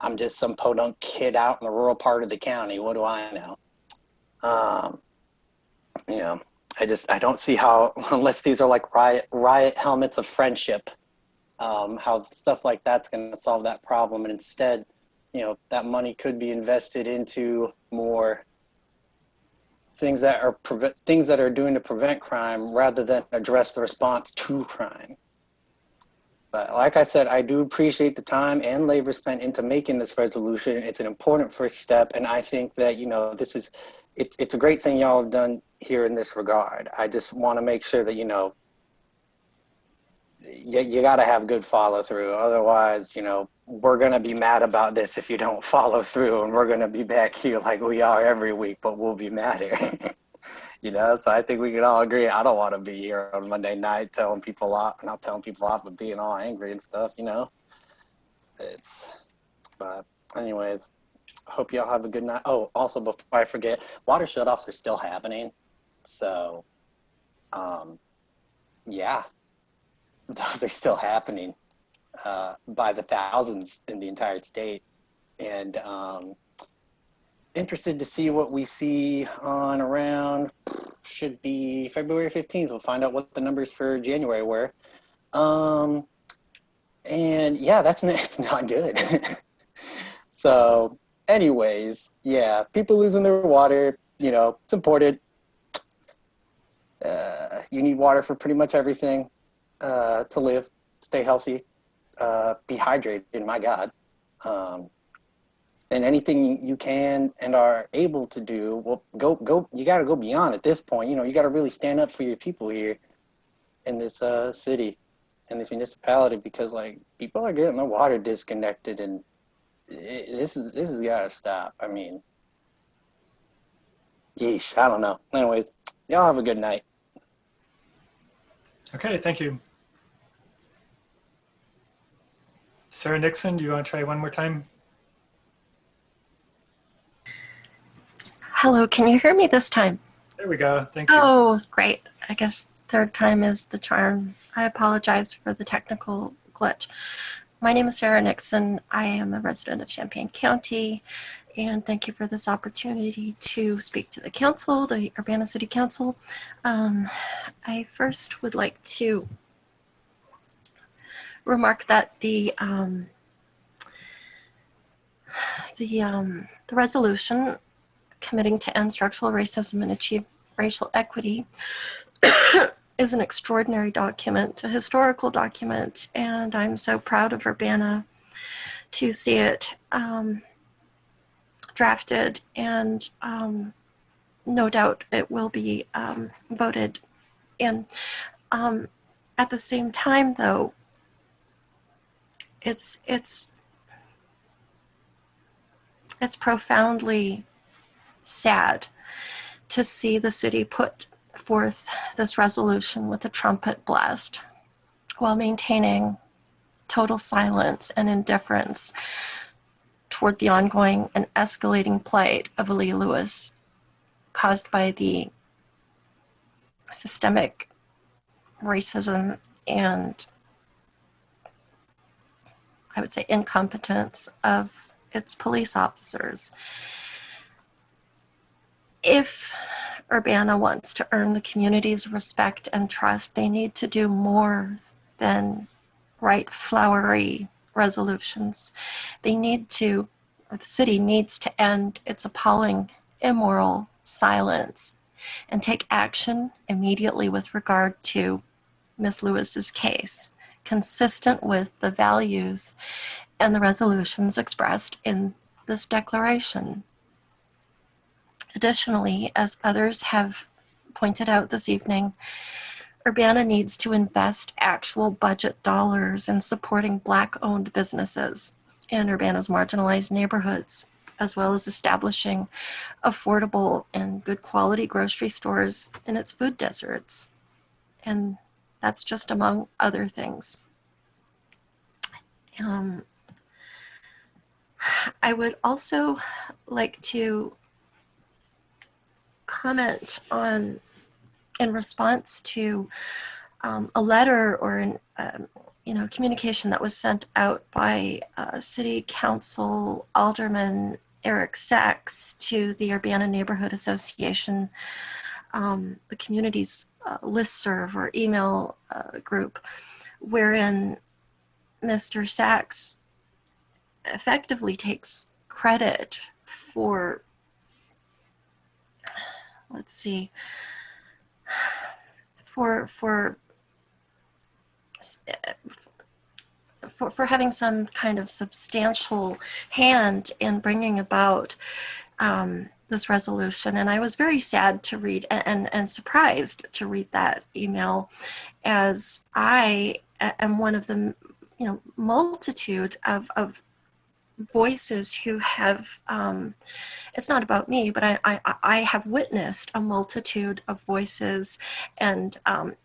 I'm just some podunk kid out in the rural part of the county. What do I know? I don't see how, unless these are like riot helmets of friendship, how stuff like that's going to solve that problem. And instead, that money could be invested into more things that are doing to prevent crime rather than address the response to crime. But like I said, I do appreciate the time and labor spent into making this resolution. It's an important first step, and I think that it's a great thing y'all have done here in this regard. I just want to make sure that you got to have good follow through. Otherwise, we're going to be mad about this if you don't follow through, and we're going to be back here like we are every week, but we'll be madder. So I think we can all agree. I don't want to be here on Monday night telling people off, not telling people off, but being all angry and stuff, But anyways, hope y'all have a good night. Oh, also before I forget, water shutoffs are still happening. So, yeah, those are still happening by the thousands in the entire state. And interested to see what we see on around, should be February 15th. We'll find out what the numbers for January were. And yeah, it's not good. So anyways, yeah, people losing their water, it's important. You need water for pretty much everything to live, stay healthy, be hydrated, my God. And anything you can and are able to do, well, go. You got to go beyond at this point. You got to really stand up for your people here in this city, in this municipality, because people are getting their water disconnected, and this has got to stop. I mean, yeesh, I don't know. Anyways, y'all have a good night. Okay, thank you. Sarah Nixon, do you want to try one more time? Hello, can you hear me this time? There we go. Thank you. Oh, great. I guess third time is the charm. I apologize for the technical glitch. My name is Sarah Nixon. I am a resident of Champaign County, and thank you for this opportunity to speak to the council, the Urbana City Council. I first would like to remark that the resolution committing to end structural racism and achieve racial equity is an extraordinary document, a historical document, and I'm so proud of Urbana to see it drafted, and no doubt it will be voted in. At the same time, though, it's profoundly sad to see the city put forth this resolution with a trumpet blast while maintaining total silence and indifference toward the ongoing and escalating plight of Ali Lewis caused by the systemic racism and, I would say, incompetence of its police officers. If Urbana wants to earn the community's respect and trust, they need to do more than write flowery resolutions. The city needs to end its appalling, immoral silence and take action immediately with regard to Ms. Lewis's case, consistent with the values and the resolutions expressed in this declaration. Additionally, as others have pointed out this evening, Urbana needs to invest actual budget dollars in supporting Black-owned businesses in Urbana's marginalized neighborhoods, as well as establishing affordable and good quality grocery stores in its food deserts. And that's just among other things. I would also like to comment on, in response to a letter or an communication that was sent out by City Council Alderman Eric Sachs to the Urbana Neighborhood Association, the community's listserv or email group, wherein Mr. Sachs effectively takes credit for, let's see, for having some kind of substantial hand in bringing about this resolution. And I was very sad to read and surprised to read that email, as I am one of the multitude of voices who have, it's not about me, but I have witnessed a multitude of voices and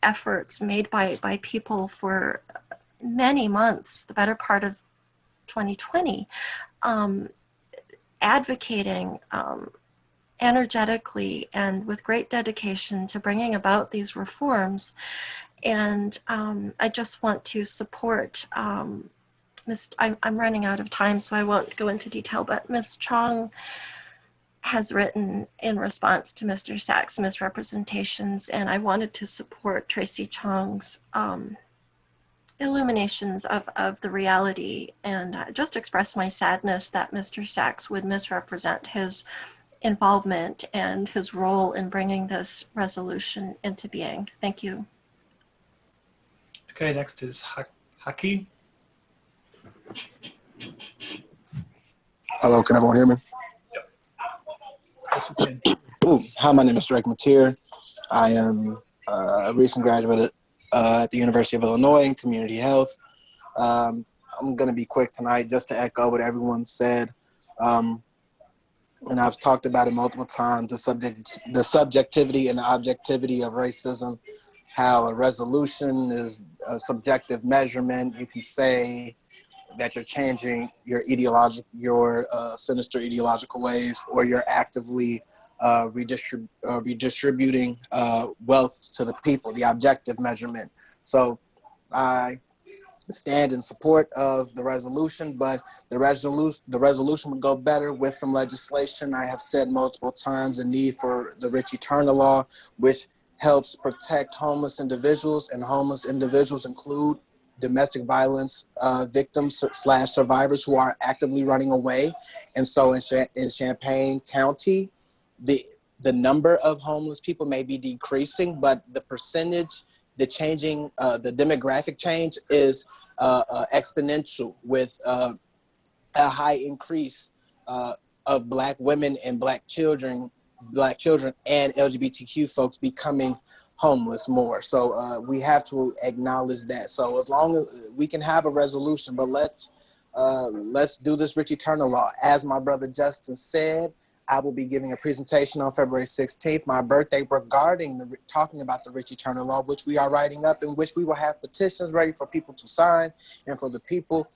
efforts made by people for many months, the better part of 2020, advocating energetically and with great dedication to bringing about these reforms. And I just want to support, I'm running out of time, so I won't go into detail, but Ms. Chong has written in response to Mr. Sachs' misrepresentations, and I wanted to support Tracy Chong's illuminations of the reality, and just express my sadness that Mr. Sachs would misrepresent his involvement and his role in bringing this resolution into being. Thank you. Okay, next is Haki. Hello, can everyone hear me? Yep. Yes, we can. Ooh, hi, my name is Drake Mateer. I am a recent graduate at the University of Illinois in community health. I'm going to be quick tonight just to echo what everyone said. And I've talked about it multiple times, the subjectivity and the objectivity of racism, how a resolution is a subjective measurement. You can say that you're changing your sinister ideological ways, or you're actively redistributing wealth to the people, the objective measurement. So I stand in support of the resolution, but the resolution would go better with some legislation. I have said multiple times the need for the Richie Turner Law, which helps protect homeless individuals, and homeless individuals include domestic violence victims / survivors who are actively running away. And so in Champaign County, the number of homeless people may be decreasing, but the percentage, the demographic change is exponential, with a high increase of Black women and Black children and LGBTQ folks becoming homeless more. So we have to acknowledge that. So as long as we can have a resolution, but let's do this Richie Turner Law. As my brother Justin said, I will be giving a presentation on February 16th, my birthday, regarding talking about the Richie Turner Law, which we are writing up, in which we will have petitions ready for people to sign, and for the people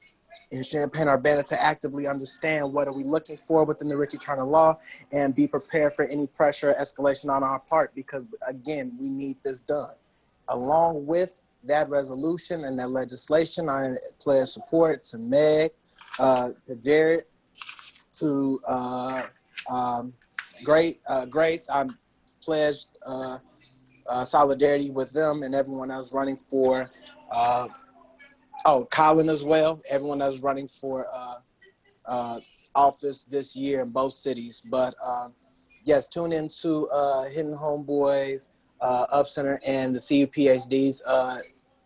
in Champaign-Urbana to actively understand what are we looking for within the Richie Turner Law, and be prepared for any pressure or escalation on our part, because again, we need this done. Along with that resolution and that legislation, I pledge support to Meg, to Jared, to Grace. I'm pledged solidarity with them and everyone else running for Colin as well, everyone that was running for office this year in both cities. But yes, tune into Hidden Homeboys Up Center and the CU PhD's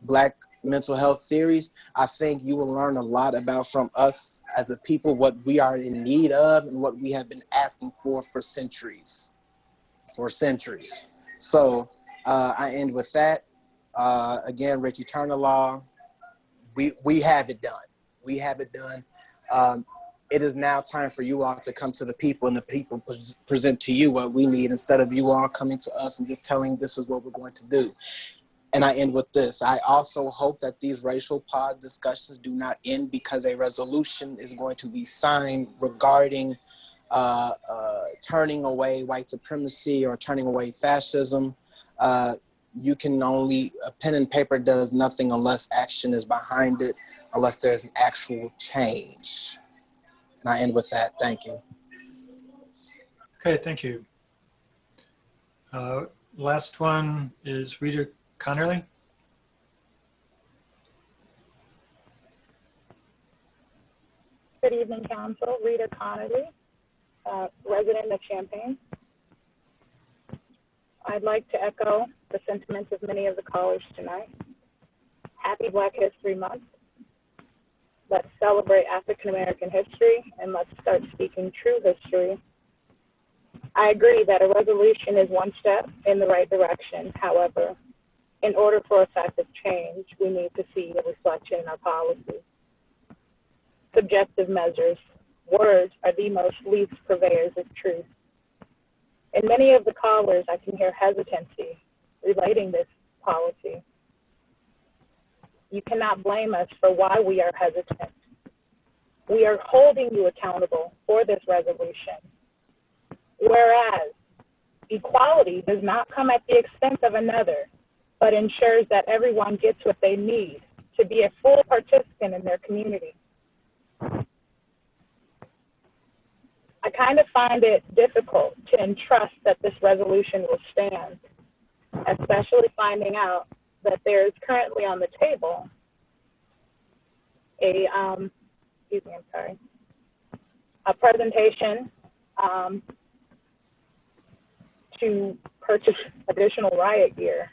Black Mental Health series. I think you will learn a lot about, from us as a people, what we are in need of and what we have been asking for centuries. So I end with that. Again, Richie Turner Law, we have it done. We have it done. It is now time for you all to come to the people, and the people present to you what we need, instead of you all coming to us and just telling this is what we're going to do. And I end with this. I also hope that these racial pod discussions do not end because a resolution is going to be signed regarding turning away white supremacy or turning away fascism. You can only, a pen and paper does nothing unless action is behind it, unless there's an actual change. And I end with that. Thank you. Okay, thank you. Last one is Rita Connerly. Good evening, Council. Rita Connolly, resident of Champaign. I'd like to echo the sentiments of many of the callers tonight. Happy Black History Month. Let's celebrate African American history and let's start speaking true history. I agree that a resolution is one step in the right direction. However, in order for effective change, we need to see a reflection in our policies. Subjective measures, words are the most least purveyors of truth. In many of the callers, I can hear hesitancy relating this policy. You cannot blame us for why we are hesitant. We are holding you accountable for this resolution. Whereas equality does not come at the expense of another, but ensures that everyone gets what they need to be a full participant in their community. I kind of find it difficult to entrust that this resolution will stand, especially finding out that there is currently on the table a presentation to purchase additional riot gear,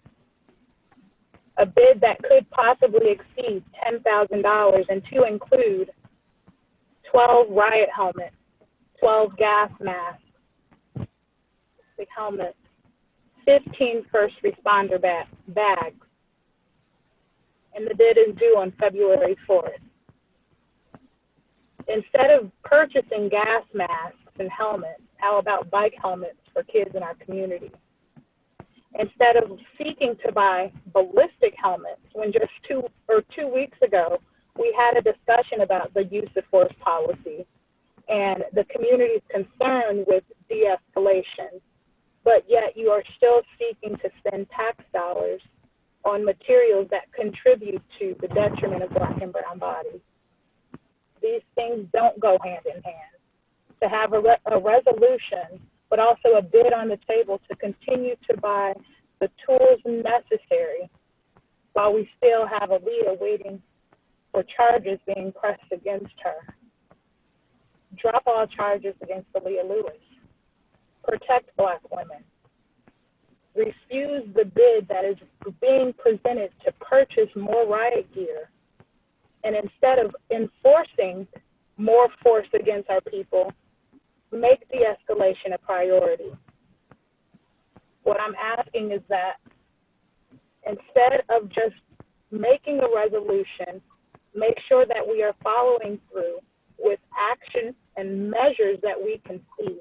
a bid that could possibly exceed $10,000 and to include 12 riot helmets, 12 gas masks, the helmets, 15 first responder bags, and the bid is due on February 4th. Instead of purchasing gas masks and helmets, how about bike helmets for kids in our community? Instead of seeking to buy ballistic helmets, when just two weeks ago, we had a discussion about the use of force policy and the community's concern with de-escalation, but yet you are still seeking to spend tax dollars on materials that contribute to the detriment of Black and brown bodies. These things don't go hand in hand. To have a resolution, but also a bid on the table to continue to buy the tools necessary while we still have Aaliyah waiting for charges being pressed against her. Drop all charges against Aaliyah Lewis. Protect Black women. Refuse the bid that is being presented to purchase more riot gear. And instead of enforcing more force against our people, make de-escalation a priority. What I'm asking is that instead of just making a resolution, make sure that we are following through with action and measures that we can see.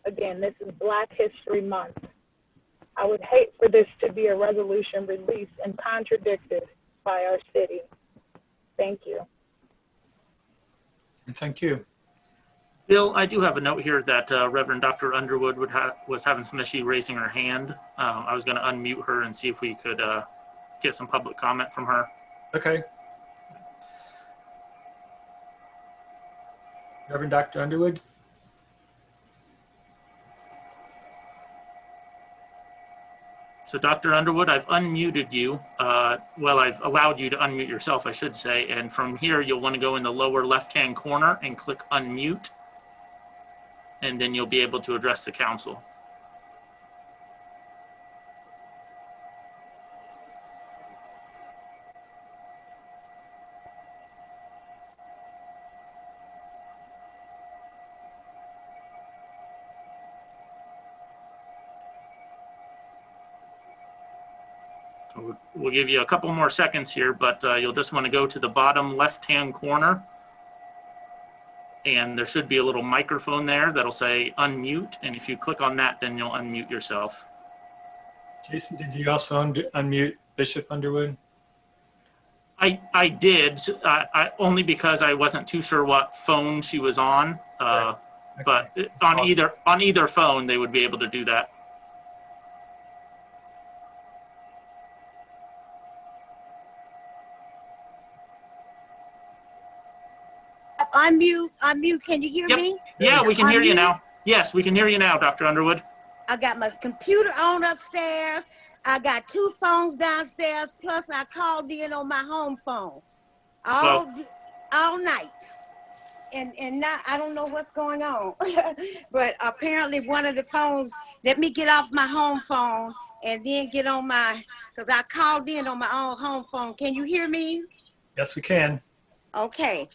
Again, this is Black History Month. I would hate for this to be a resolution released and contradicted by our city. Thank you. Thank you. Bill, I do have a note here that Reverend Dr. Underwood was having some issue raising her hand. I was going to unmute her and see if we could get some public comment from her. Okay. Reverend Dr. Underwood. So Dr. Underwood, I've unmuted you. Well, I've allowed you to unmute yourself, I should say. And from here, you'll want to go in the lower left-hand corner and click unmute. And then you'll be able to address the council. We'll give you a couple more seconds here, but you'll just want to go to the bottom left-hand corner. And there should be a little microphone there that'll say unmute. And if you click on that, then you'll unmute yourself. Jason, did you also unmute Bishop Underwood? I did, only because I wasn't too sure what phone she was on. Right. Okay. But on either phone, they would be able to do that. Unmute, can you hear me? Yeah, we can hear you now. Yes, we can hear you now, Dr. Underwood. I got my computer on upstairs. I got 2 phones downstairs, plus I called in on my home phone all night. and now I don't know what's going on. But apparently one of the phones, let me get off my home phone and then get on my, because I called in on my own home phone. Can you hear me? Yes, we can. Okay.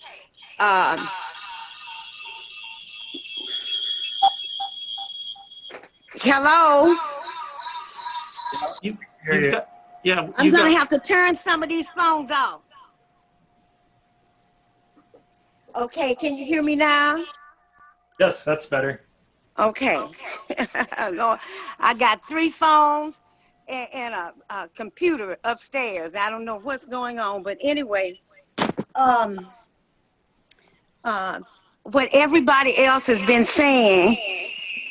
Hello? You've got, yeah. I'm going to have to turn some of these phones off. Okay, can you hear me now? Yes, that's better. Okay. Lord, I got 3 phones and a computer upstairs. I don't know what's going on, but anyway, what everybody else has been saying,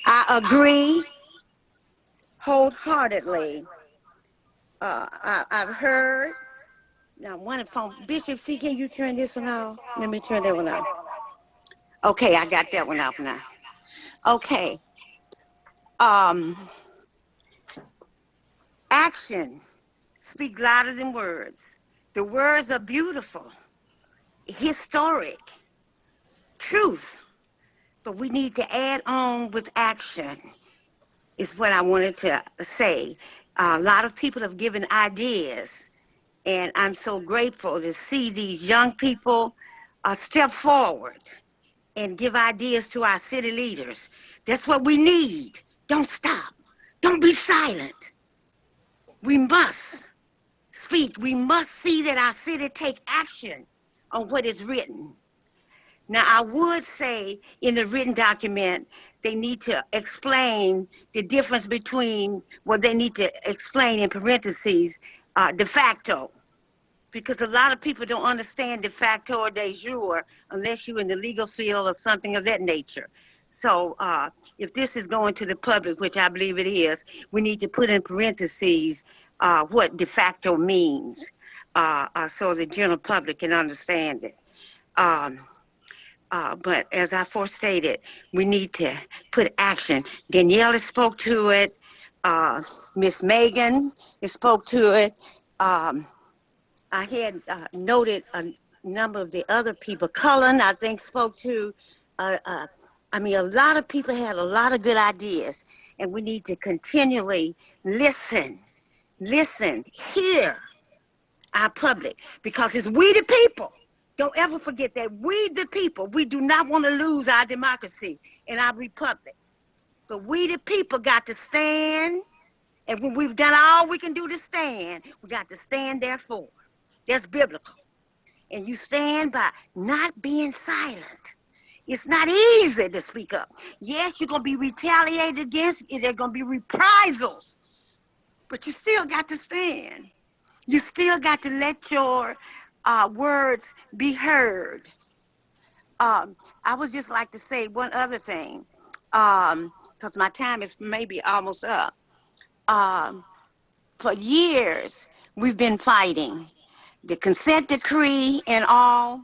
I agree wholeheartedly. I've heard. Now, one phone, Bishop, see, can you turn this one off? Let me turn that one off. Okay, I got that one off now. Okay. Action speak louder than words. The words are beautiful, historic, truth, but we need to add on with action, is what I wanted to say. A lot of people have given ideas, and I'm so grateful to see these young people step forward and give ideas to our city leaders. That's what we need. Don't stop. Don't be silent. We must speak. We must see that our city take action on what is written. Now, I would say in the written document, they need to explain the difference between, well, they need to explain in parentheses, de facto, because a lot of people don't understand de facto or de jure unless you're in the legal field or something of that nature. So if this is going to the public, which I believe it is, we need to put in parentheses what de facto means so the general public can understand it. But as I forestated, we need to put action. Daniela spoke to it. Miss Megan spoke to it. I had noted a number of the other people. Cullen, I think, spoke to. I mean, a lot of people had a lot of good ideas, and we need to continually listen, hear our public, because it's we the people. Don't ever forget that we the people, we do not want to lose our democracy and our republic. But we the people got to stand, and when we've done all we can do to stand, we got to stand therefore. That's biblical. And you stand by not being silent. It's not easy to speak up. Yes, you're going to be retaliated against. There are going to be reprisals. But you still got to stand. You still got to let your words be heard. I would just like to say one other thing, because my time is maybe almost up. For years, we've been fighting the consent decree and all.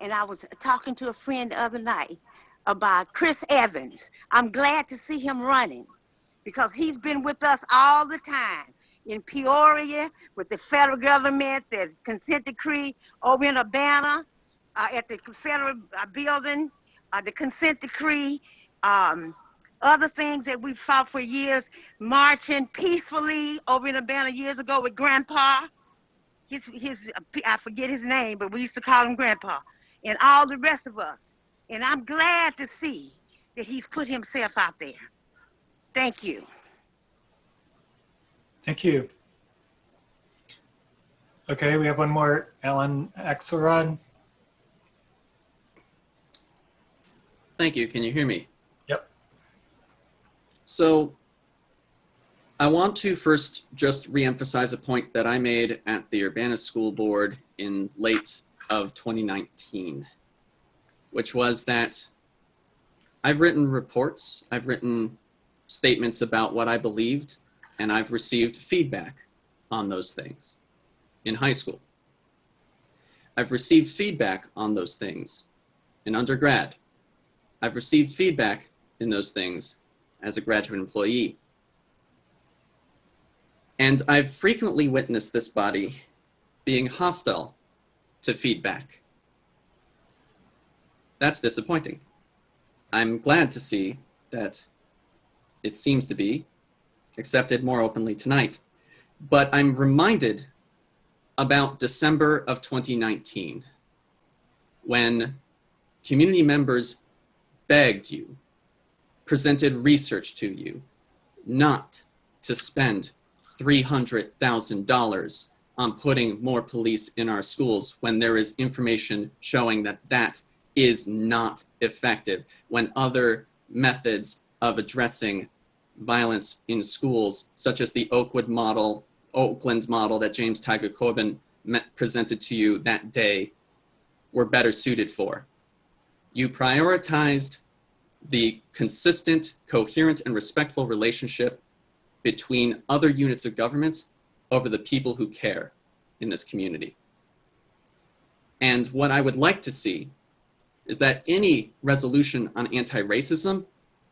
And I was talking to a friend the other night about Chris Evans. I'm glad to see him running because he's been with us all the time. In Peoria, with the federal government, there's consent decree over in Urbana, at the Confederate building, the consent decree, other things that we fought for years, marching peacefully over in Urbana years ago with Grandpa. I forget his name, but we used to call him Grandpa, and all the rest of us. And I'm glad to see that he's put himself out there. Thank you. Thank you. Okay, we have one more, Alan Axelrod. Thank you. Can you hear me? Yep. So I want to first just reemphasize a point that I made at the Urbana School Board in late of 2019, which was that I've written reports, I've written statements about what I believed, and I've received feedback on those things in high school. I've received feedback on those things in undergrad. I've received feedback in those things as a graduate employee. And I've frequently witnessed this body being hostile to feedback. that's disappointing. I'm glad to see that it seems to be accepted more openly tonight. But I'm reminded about December of 2019, when community members begged you, presented research to you, not to spend $300,000 on putting more police in our schools when there is information showing that that is not effective, when other methods of addressing violence in schools, such as the Oakland model that James Tiger Corbin presented to you that day, were better suited for. You prioritized the consistent, coherent, and respectful relationship between other units of government over the people who care in this community. And what I would like to see is that any resolution on anti-racism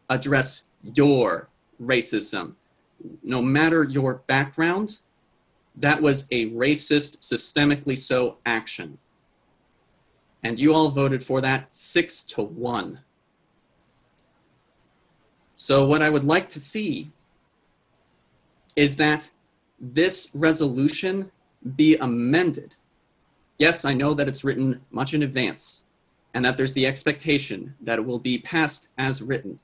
address your racism. No matter your background, that was a racist, systemically so action. And you all voted for that 6-1. So what I would like to see is that this resolution be amended. Yes, I know that it's written much in advance and that there's the expectation that it will be passed as written.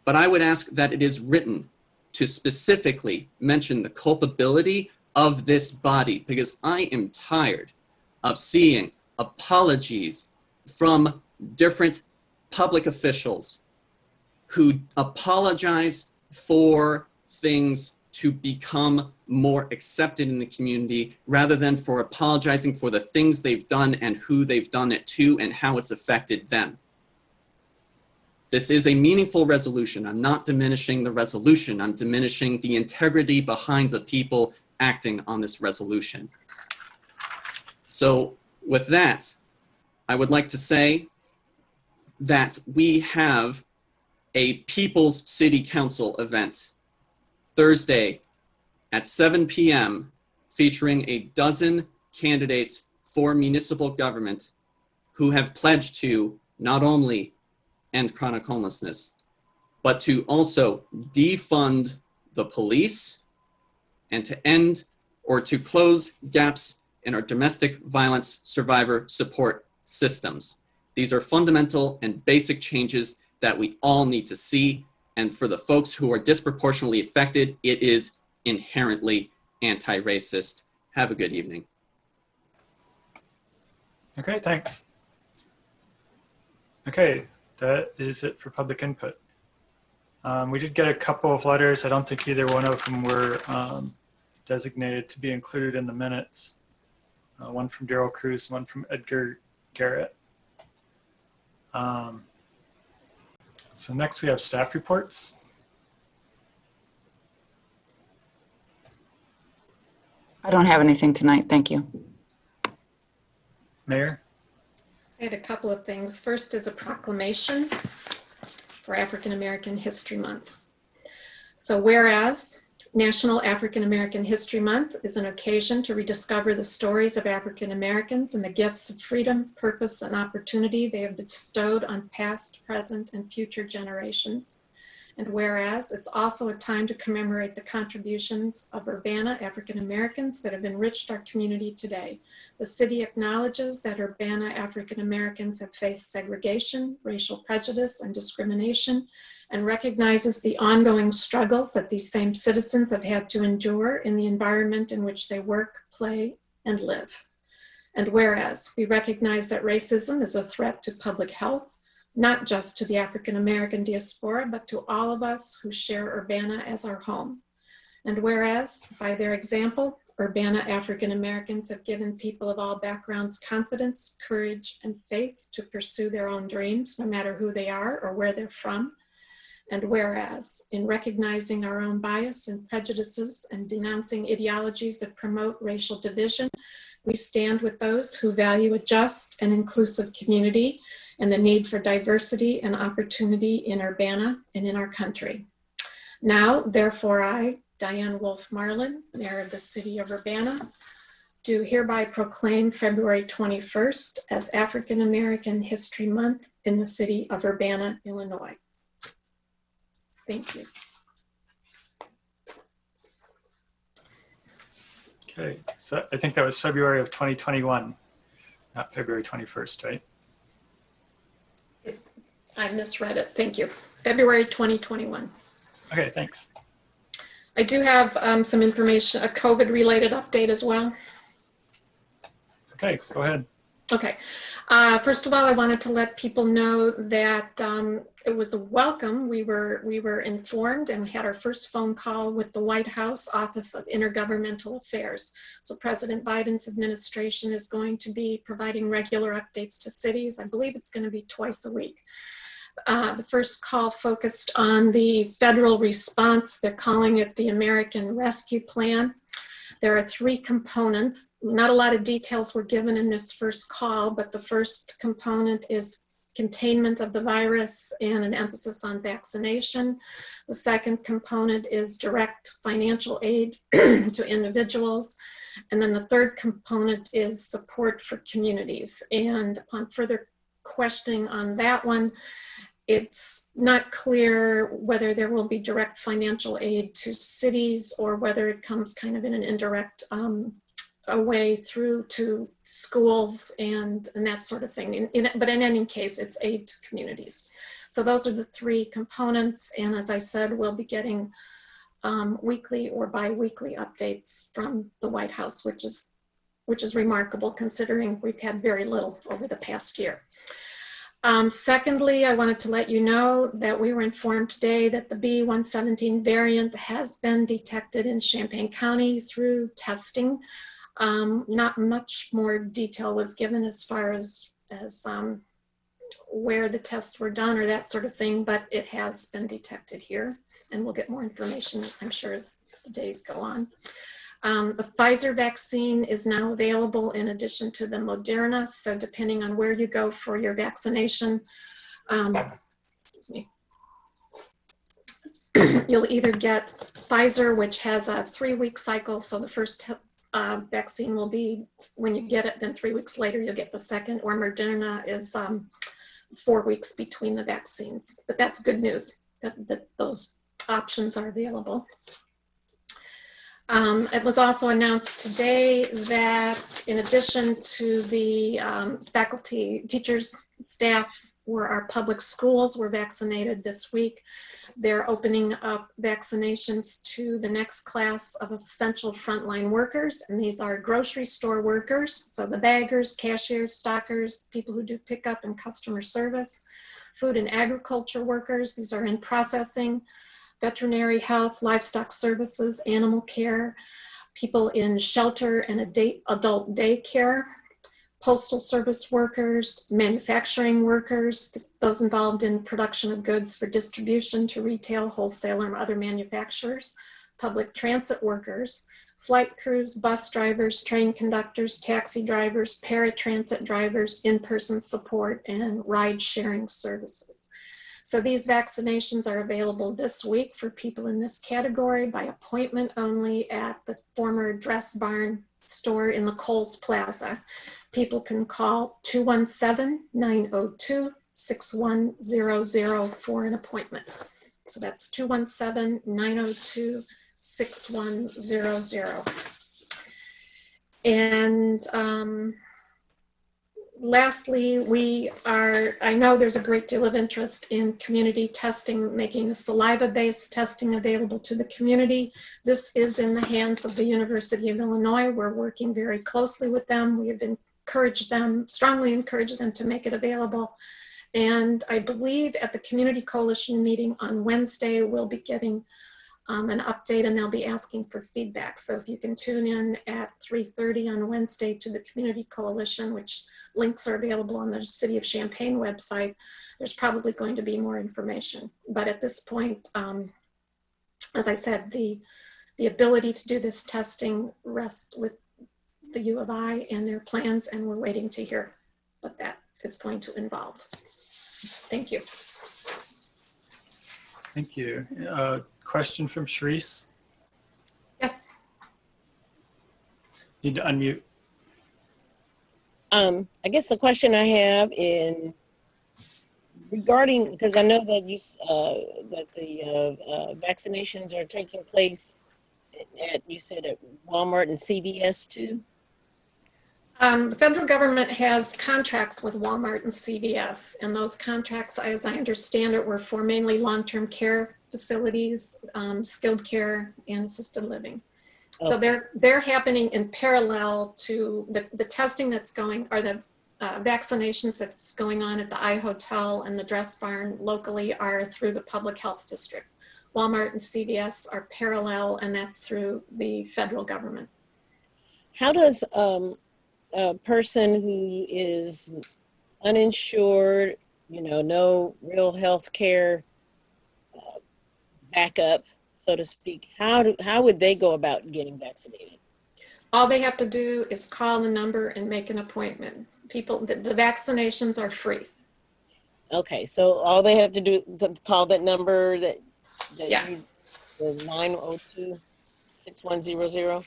But I would ask that it is written to specifically mention the culpability of this body, because I am tired of seeing apologies from different public officials who apologize for things to become more accepted in the community, rather than for apologizing for the things they've done and who they've done it to and how it's affected them. This is a meaningful resolution. I'm not diminishing the resolution. I'm diminishing the integrity behind the people acting on this resolution. So with that, I would like to say that we have a People's City Council event Thursday at 7 p.m. featuring a dozen candidates for municipal government who have pledged to not only end chronic homelessness, but to also defund the police and to end or to close gaps in our domestic violence survivor support systems. These are fundamental and basic changes that we all need to see. And for the folks who are disproportionately affected, it is inherently anti-racist. Have a good evening. Okay, thanks. Okay, that is it for public input. We did get a couple of letters. I don't think either one of them were designated to be included in the minutes. One from Daryl Cruz, one from Edgar Garrett. So next we have staff reports. I don't have anything tonight, thank you. Mayor? I had a couple of things. First is a proclamation for African American History Month. So whereas National African American History Month is an occasion to rediscover the stories of African Americans and the gifts of freedom, purpose, and opportunity they have bestowed on past, present, and future generations. And whereas it's also a time to commemorate the contributions of Urbana African Americans that have enriched our community today. The city acknowledges that Urbana African Americans have faced segregation, racial prejudice, and discrimination, and recognizes the ongoing struggles that these same citizens have had to endure in the environment in which they work, play, and live. And whereas we recognize that racism is a threat to public health, not just to the African American diaspora, but to all of us who share Urbana as our home. And whereas, by their example, Urbana African Americans have given people of all backgrounds confidence, courage, and faith to pursue their own dreams, no matter who they are or where they're from. And whereas, in recognizing our own bias and prejudices and denouncing ideologies that promote racial division, we stand with those who value a just and inclusive community and the need for diversity and opportunity in Urbana and in our country. Now, therefore, I, Diane Wolf Marlin, Mayor of the City of Urbana, do hereby proclaim February 21st as African American History Month in the city of Urbana, Illinois. Thank you. Okay, so I think that was February of 2021, not February 21st, right? I misread it. Thank you. February 2021. Okay, thanks. I do have some information, a COVID-related update as well. Okay, go ahead. Okay. First of all, I wanted to let people know that it was a welcome. We were informed and we had our first phone call with the White House Office of Intergovernmental Affairs. So President Biden's administration is going to be providing regular updates to cities. I believe it's going to be twice a week. The first call focused on the federal response. They're calling it the American Rescue Plan. There are three components. Not a lot of details were given in this first call, but the first component is containment of the virus and an emphasis on vaccination. The second component is direct financial aid to individuals. And then the third component is support for communities. And upon further questioning on that one, it's not clear whether there will be direct financial aid to cities or whether it comes kind of in an indirect way through to schools and that sort of thing. But in any case, it's aid to communities. So those are the three components. And as I said, we'll be getting weekly or bi-weekly updates from the White House, which is remarkable considering we've had very little over the past year. Secondly, I wanted to let you know that we were informed today that the B117 variant has been detected in Champaign County through testing. Not much more detail was given as far as where the tests were done or that sort of thing, but it has been detected here, and we'll get more information, I'm sure, as the days go on. The Pfizer vaccine is now available in addition to the Moderna. So depending on where you go for your vaccination, excuse me, you'll either get Pfizer, which has a 3-week cycle. So the first vaccine will be when you get it, then 3 weeks later you'll get the second, or Moderna is 4 weeks between the vaccines. But that's good news that those options are available. It was also announced today that in addition to the faculty, teachers, staff for our public schools were vaccinated this week. They're opening up vaccinations to the next class of essential frontline workers, and these are grocery store workers, so the baggers, cashiers, stockers, people who do pickup and customer service, food and agriculture workers, these are in processing, veterinary health, livestock services, animal care, people in shelter and adult daycare, postal service workers, manufacturing workers, those involved in production of goods for distribution to retail, wholesale, and other manufacturers, public transit workers, flight crews, bus drivers, train conductors, taxi drivers, paratransit drivers, in-person support, and ride-sharing services. So these vaccinations are available this week for people in this category by appointment only at the former Dress Barn store in the Kohl's Plaza. People can call 217-902-6100 for an appointment. So that's 217-902-6100. And lastly, I know there's a great deal of interest in community testing, making saliva-based testing available to the community. This is in the hands of the University of Illinois. We're working very closely with them. We have strongly encouraged them to make it available. And I believe at the Community Coalition meeting on Wednesday, we'll be getting an update, and they'll be asking for feedback. So if you can tune in at 3:30 on Wednesday to the Community Coalition, which links are available on the City of Champaign website, there's probably going to be more information. But at this point, as I said, the ability to do this testing rests with the U of I and their plans, and we're waiting to hear what that is going to involve. Thank you. Thank you. Question from Sharice. Yes. Need to unmute I guess the question I have in regarding, because I know that that the vaccinations are taking place you said at Walmart and CVS too? The federal government has contracts with Walmart and CVS, and those contracts, as I understand it, were for mainly long-term care facilities, skilled care, and assisted living. So they're happening in parallel to the testing that's going, or the vaccinations that's going on at the iHotel and the Dress Barn locally are through the public health district. Walmart and CVS are parallel, and that's through the federal government. How does a person who is uninsured, no real health care backup, so to speak, how would they go about getting vaccinated? All they have to do is call the number and make an appointment. The vaccinations are free. Okay, so all they have to do is call that number the 902-6100?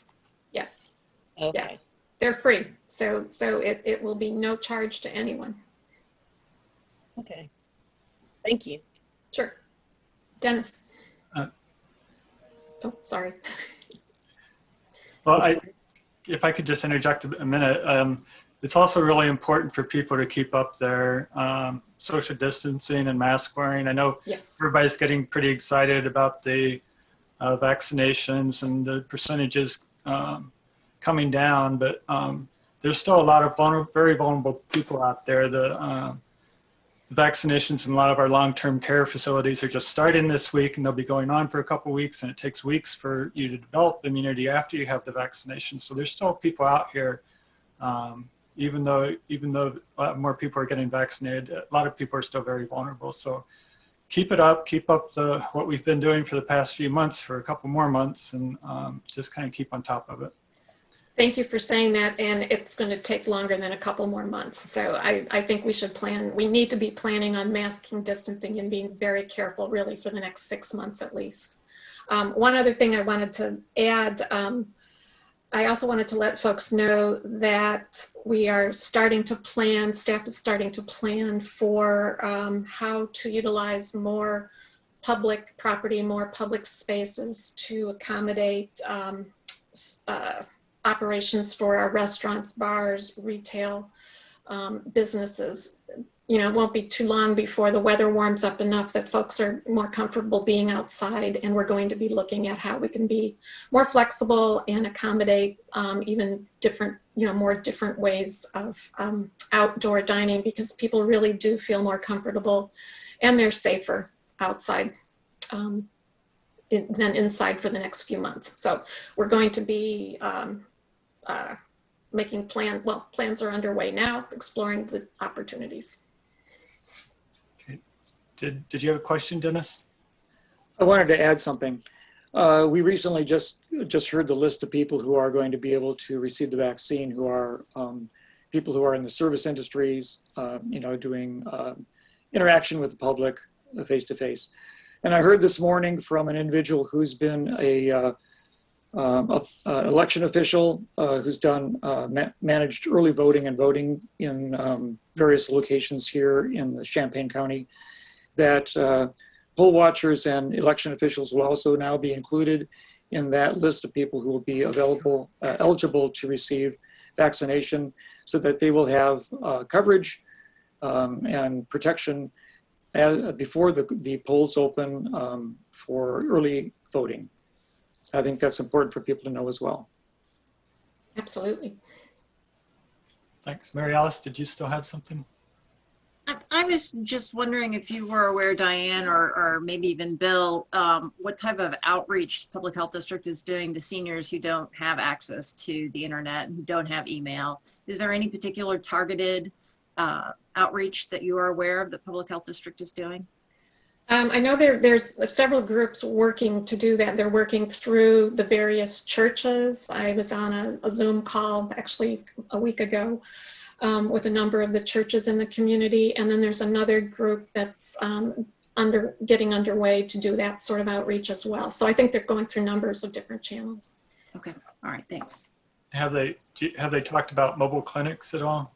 Yes. Okay. Yeah. They're free. So it will be no charge to anyone. Okay. Thank you. Sure. Dennis. Oh, sorry. Well, if I could just interject a minute, it's also really important for people to keep up their social distancing and mask wearing. I know everybody's getting pretty excited about the vaccinations and the percentages coming down, but there's still a lot of very vulnerable people out there. The vaccinations in a lot of our long-term care facilities are just starting this week, and they'll be going on for a couple of weeks, and it takes weeks for you to develop immunity after you have the vaccination. So there's still people out here, even though a lot more people are getting vaccinated, a lot of people are still very vulnerable. So keep it up, keep up what we've been doing for the past few months for a couple more months, and just kind of keep on top of it. Thank you for saying that, and it's going to take longer than a couple more months. So I think we should we need to be planning on masking, distancing, and being very careful really for the next 6 months at least. One other thing I wanted to add, I also wanted to let folks know that we are starting to plan, staff is starting to plan for how to utilize more public property, more public spaces to accommodate operations for our restaurants, bars, retail businesses. It won't be too long before the weather warms up enough that folks are more comfortable being outside, and we're going to be looking at how we can be more flexible and accommodate even different, more different ways of outdoor dining, because people really do feel more comfortable and they're safer outside than inside for the next few months. So we're going to be making plans are underway now, exploring the opportunities. Okay. Did you have a question, Dennis? I wanted to add something. We recently just heard the list of people who are going to be able to receive the vaccine, who are people who are in the service industries, doing interaction with the public face-to-face. And I heard this morning from an individual who's been an election official who's done managed early voting and voting in various locations here in the Champaign County, that poll watchers and election officials will also now be included in that list of people who will be eligible to receive vaccination, so that they will have coverage and protection before the polls open for early voting. I think that's important for people to know as well. Absolutely. Thanks. Mary Alice, did you still have something? I was just wondering if you were aware, Diane, or maybe even Bill, what type of outreach Public Health District is doing to seniors who don't have access to the internet and who don't have email. Is there any particular targeted outreach that you are aware of that Public Health District is doing? I know there's several groups working to do that. They're working through the various churches. I was on a Zoom call actually a week ago with a number of the churches in the community. And then there's another group that's getting underway to do that sort of outreach as well. So I think they're going through numbers of different channels. Okay, all right, thanks. Have they talked about mobile clinics at all?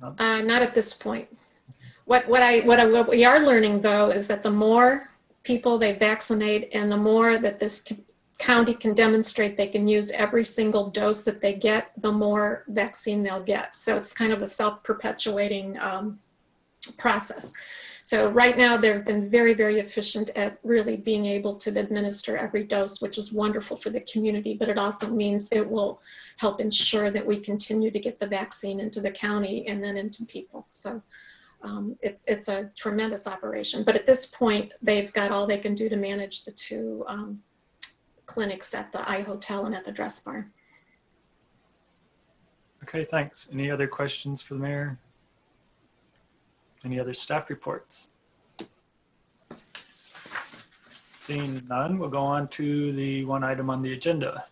Not at this point. What we are learning though is that the more people they vaccinate and the more that this county can demonstrate they can use every single dose that they get, the more vaccine they'll get. So it's kind of a self-perpetuating process. So right now they've been very, very efficient at really being able to administer every dose, which is wonderful for the community, but it also means it will help ensure that we continue to get the vaccine into the county and then into people. So it's a tremendous operation. But at this point, they've got all they can do to manage the two clinics at the iHotel and at the Dress Bar. Okay, thanks. Any other questions for the mayor? Any other staff reports? Seeing none, we'll go on to the one item on the agenda.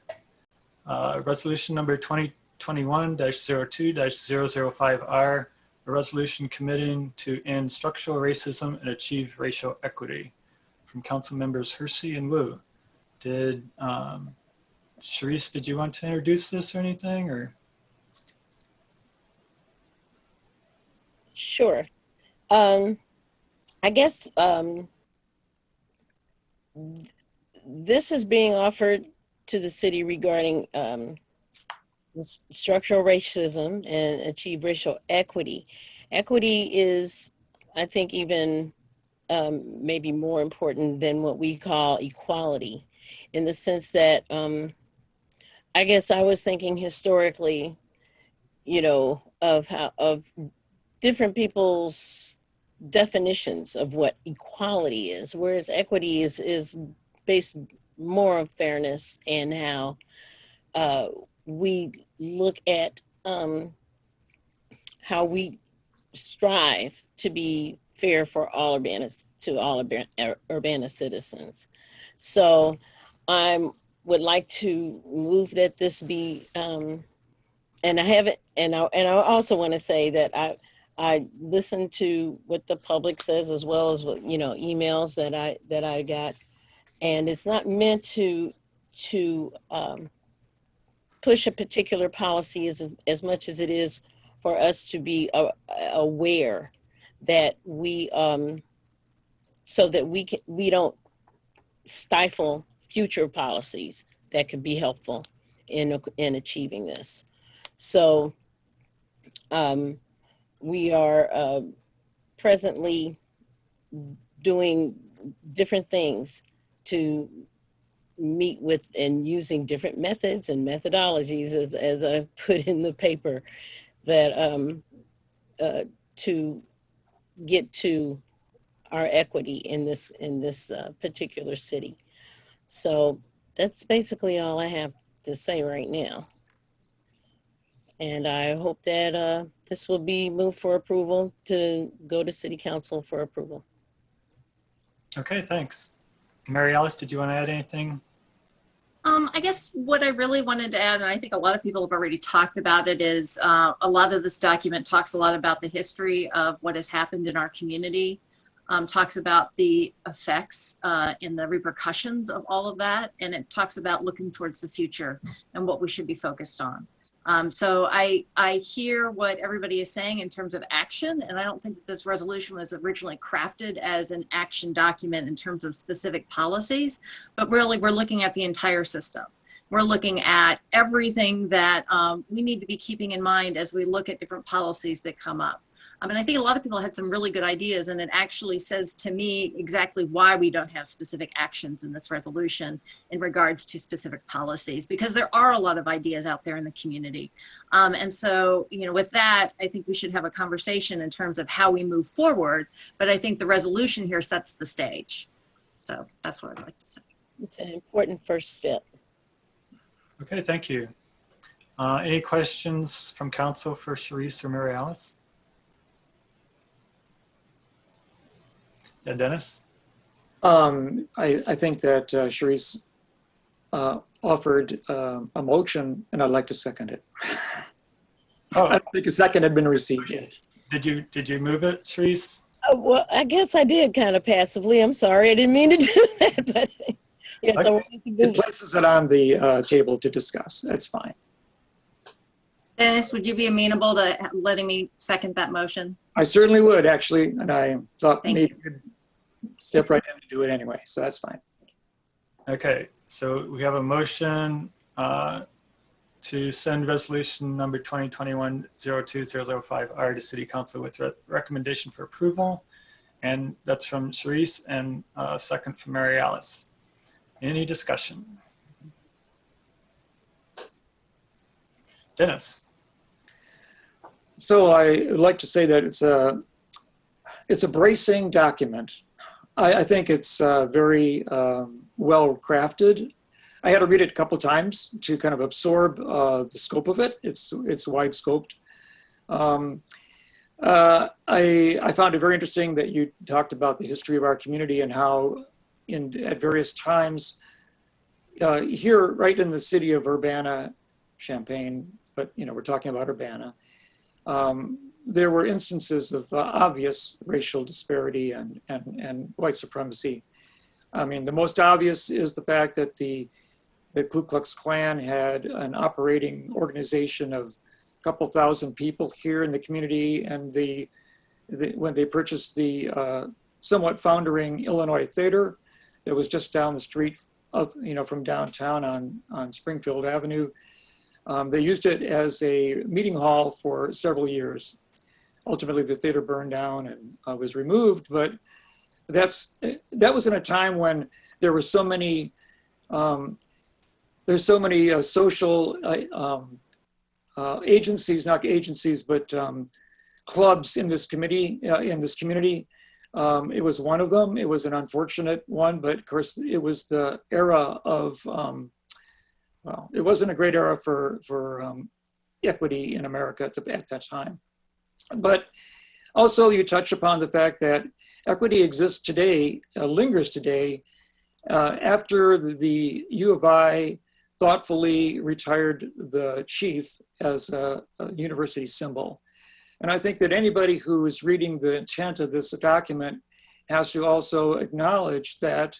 Resolution number 2021-02-005R, a resolution committing to end structural racism and achieve racial equity, from council members Hersey and Wu. Did, Sharice, did you want to introduce this or anything, or? Sure. I guess this is being offered to the city regarding structural racism and achieve racial equity. Equity is, I think, even maybe more important than what we call equality, in the sense that I guess I was thinking historically, you know, of different people's definitions of what equality is, whereas equity is based more on fairness and how we look at how we strive to be fair for all Urbana citizens. So I would like to move that this be, and I haven't, and I also want to say that I listen to what the public says, as well as what, you know, emails that I got, and it's not meant to push a particular policy as much as it is for us to be aware that we so that we don't stifle future policies that could be helpful in achieving this. So we are presently doing different things to meet with and using different methods and methodologies, as I put in the paper, that to get to our equity in this particular city. So that's basically all I have to say right now. And I hope that this will be moved for approval to go to City Council for approval. Okay, thanks. Mary Alice, did you want to add anything? I guess what I really wanted to add, and I think a lot of people have already talked about it, is a lot of this document talks a lot about the history of what has happened in our community, talks about the effects and the repercussions of all of that, and it talks about looking towards the future and what we should be focused on. So I hear what everybody is saying in terms of action, and I don't think that this resolution was originally crafted as an action document in terms of specific policies, but really we're looking at the entire system. We're looking at everything that we need to be keeping in mind as we look at different policies that come up. I mean, I think a lot of people had some really good ideas, and it actually says to me exactly why we don't have specific actions in this resolution in regards to specific policies, because there are a lot of ideas out there in the community. And so, you know, with that, I think we should have a conversation in terms of how we move forward, but I think the resolution here sets the stage. So that's what I'd like to say. It's an important first step. Okay, thank you. Any questions from council for Sharice or Mary Alice? Yeah, Dennis? I think that Sharice offered a motion, and I'd like to second it. Oh, I don't think a second had been received yet. Did you move it, Sharice? Well, I guess I did kind of passively. I'm sorry, I didn't mean to do that, but yes, I wanted to It places it on the table to discuss. That's fine. Dennis, would you be amenable to letting me second that motion? I certainly would, actually, and I thought Thank maybe you'd step right in to do it anyway, so that's fine. Okay, so we have a motion to send resolution number 2021-02005R to City Council with recommendation for approval. And that's from Sharice and second from Mary Alice. Any discussion? Dennis. So I would like to say that it's a bracing document. I think it's very well crafted. I had to read it a couple times to kind of absorb the scope of it. It's wide scoped. I found it very interesting that you talked about the history of our community and how at various times here, right in the city of Urbana, Champaign, but we're talking about Urbana, there were instances of obvious racial disparity and white supremacy. I mean, the most obvious is the fact that the Ku Klux Klan had an operating organization of a couple thousand people here in the community, and when they purchased the somewhat foundering Illinois Theater that was just down the street from downtown on Springfield Avenue, they used it as a meeting hall for several years. Ultimately, the theater burned down and was removed, but that was in a time when there were so many there's so many social agencies, not agencies, but clubs in this community. It was one of them. It was an unfortunate one, but of course it was the era of, well, it wasn't a great era for equity in America at that time. But also you touch upon the fact that equity exists today, lingers today, after the U of I thoughtfully retired the chief as a university symbol. And I think that anybody who is reading the intent of this document has to also acknowledge that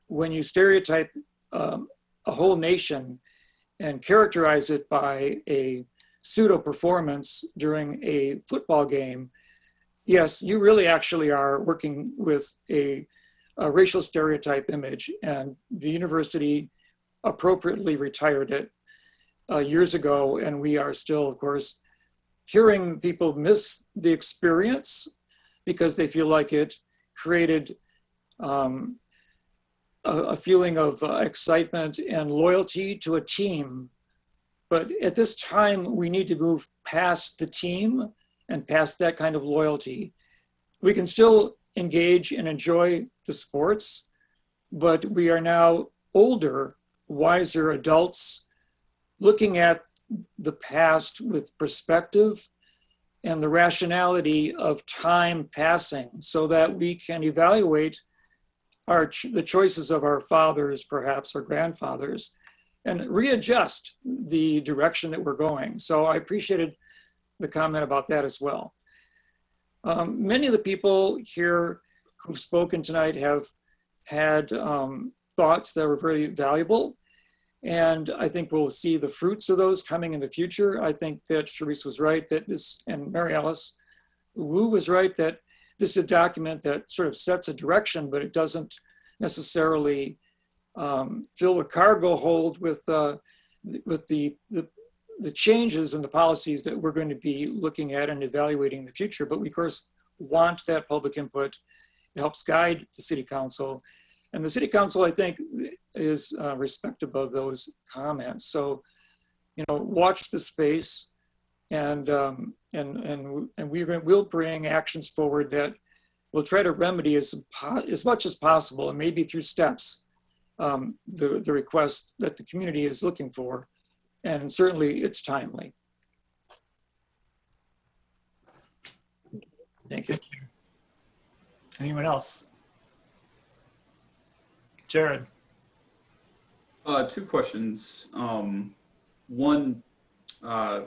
when you stereotype a whole nation and characterize it by a pseudo performance during a football game, yes, you really actually are working with a racial stereotype image, and the university appropriately retired it years ago, and we are still, of course, hearing people miss the experience because they feel like it created a feeling of excitement and loyalty to a team. But at this time, we need to move past the team and past that kind of loyalty. We can still engage and enjoy the sports, but we are now older, wiser adults looking at the past with perspective and the rationality of time passing so that we can evaluate the choices of our fathers, perhaps our grandfathers, and readjust the direction that we're going. So I appreciated the comment about that as well. Many of the people here who've spoken tonight have had thoughts that were very valuable. And I think we'll see the fruits of those coming in the future. I think that Sharice was right that this, and Mary Alice Wu was right that this is a document that sort of sets a direction, but it doesn't necessarily fill the cargo hold with the changes and the policies that we're going to be looking at and evaluating in the future. But we, of course, want that public input. It helps guide the city council. And the city council, I think, is respective of those comments. So, watch the space, and we'll bring actions forward that will try to remedy as much as possible, and maybe through steps, the request that the community is looking for. And certainly it's timely. Thank you. Anyone else? Jared. Two questions. One, I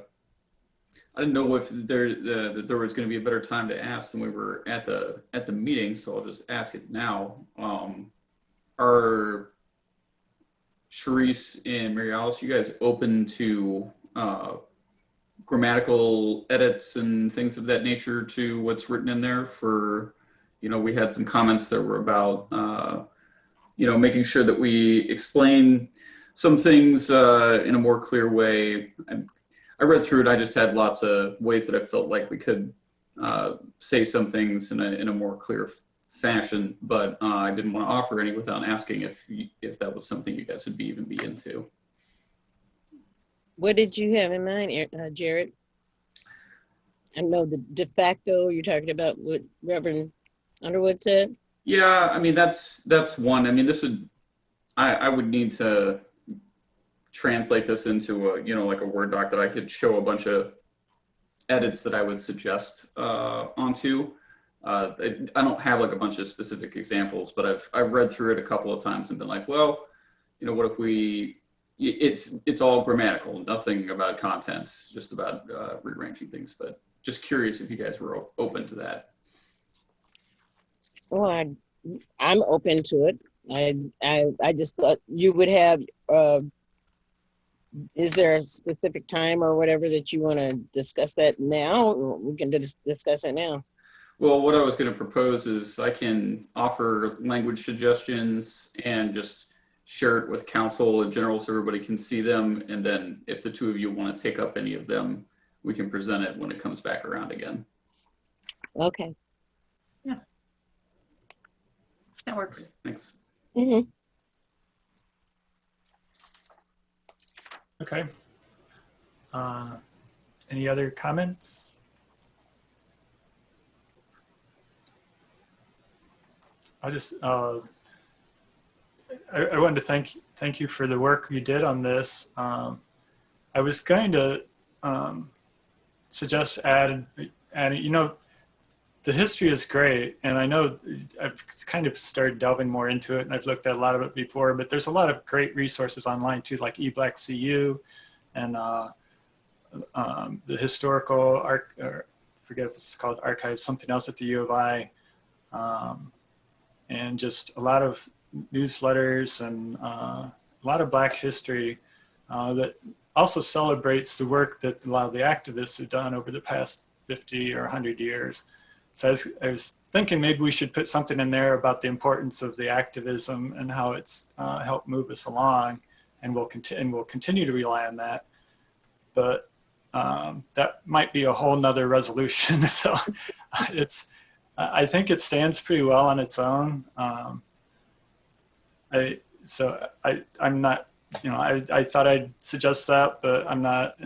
didn't know if there was going to be a better time to ask than we were at the meeting, so I'll just ask it now. Are Sharice and Mary Alice, you guys open to grammatical edits and things of that nature to what's written in there for, we had some comments that were about, making sure that we explain some things in a more clear way. I read through it. I just had lots of ways that I felt like we could say some things in a more clear fashion, but I didn't want to offer any without asking if that was something you guys would even be into. What did you have in mind, Jared? I know the de facto, you're talking about what Reverend Underwood said? Yeah, I mean, that's one. I mean, I would need to translate this into like a Word doc that I could show a bunch of edits that I would suggest onto. I don't have like a bunch of specific examples, but I've read through it a couple of times and been like, well, what if it's all grammatical, nothing about content, just about rearranging things. But just curious if you guys were open to that. Well, I'm open to it. I just thought you would have, is there a specific time or whatever that you want to discuss that now? We can discuss it now. Well, what I was going to propose is I can offer language suggestions and just share it with council in general so everybody can see them. And then if the two of you want to take up any of them, we can present it when it comes back around again. Okay. Yeah. That works. Thanks. Mm-hmm. Okay. Any other comments? I just I wanted to thank you for the work you did on this. I was going to suggest adding, the history is great, and I know I've kind of started delving more into it, and I've looked at a lot of it before, but there's a lot of great resources online too, like eBlackCU and the historical or forget if it's called archives, something else at the U of I, and just a lot of newsletters and a lot of Black history that also celebrates the work that a lot of the activists have done over the past 50 or 100 years. So I was thinking maybe we should put something in there about the importance of the activism and how it's helped move us along, and we'll continue to rely on that. But that might be a whole nother resolution. So I think it stands pretty well on its own. I'm not, I thought I'd suggest that, but I'm not,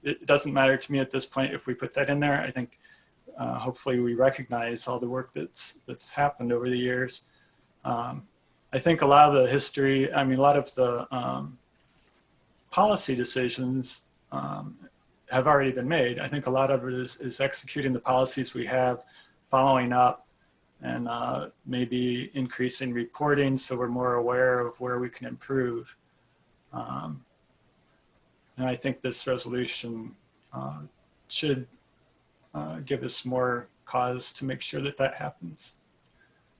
it doesn't matter to me at this point if we put that in there. I think hopefully we recognize all the work that's happened over the years. I think a lot of the history, a lot of the policy decisions have already been made. I think a lot of it is executing the policies we have, following up, and maybe increasing reporting so we're more aware of where we can improve. And I think this resolution should give us more cause to make sure that happens.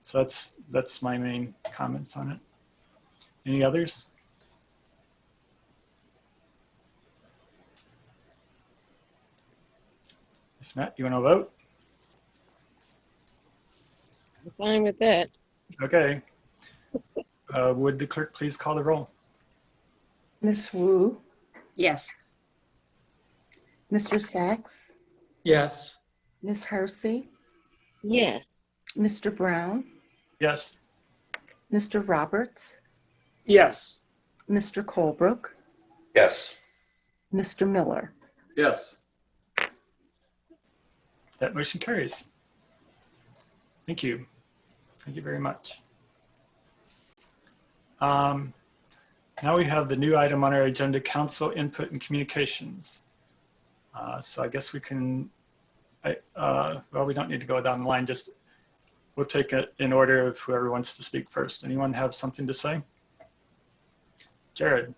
So that's my main comments on it. Any others? If not, you want to vote? I'm fine with that. Okay. Would the clerk please call the roll? Ms. Wu, Yes. Mr. Sachs, Yes. Ms. Hersey, Yes. Mr. Brown, Yes. Mr. Roberts, Yes. Mr. Colebrook, Yes. Mr. Miller. Yes. That motion carries. Thank you. Thank you very much. Now we have the new item on our agenda, council input and communications. So I guess we can, well, we don't need to go down the line, just we'll take it in order of whoever wants to speak first. Anyone have something to say? Jared.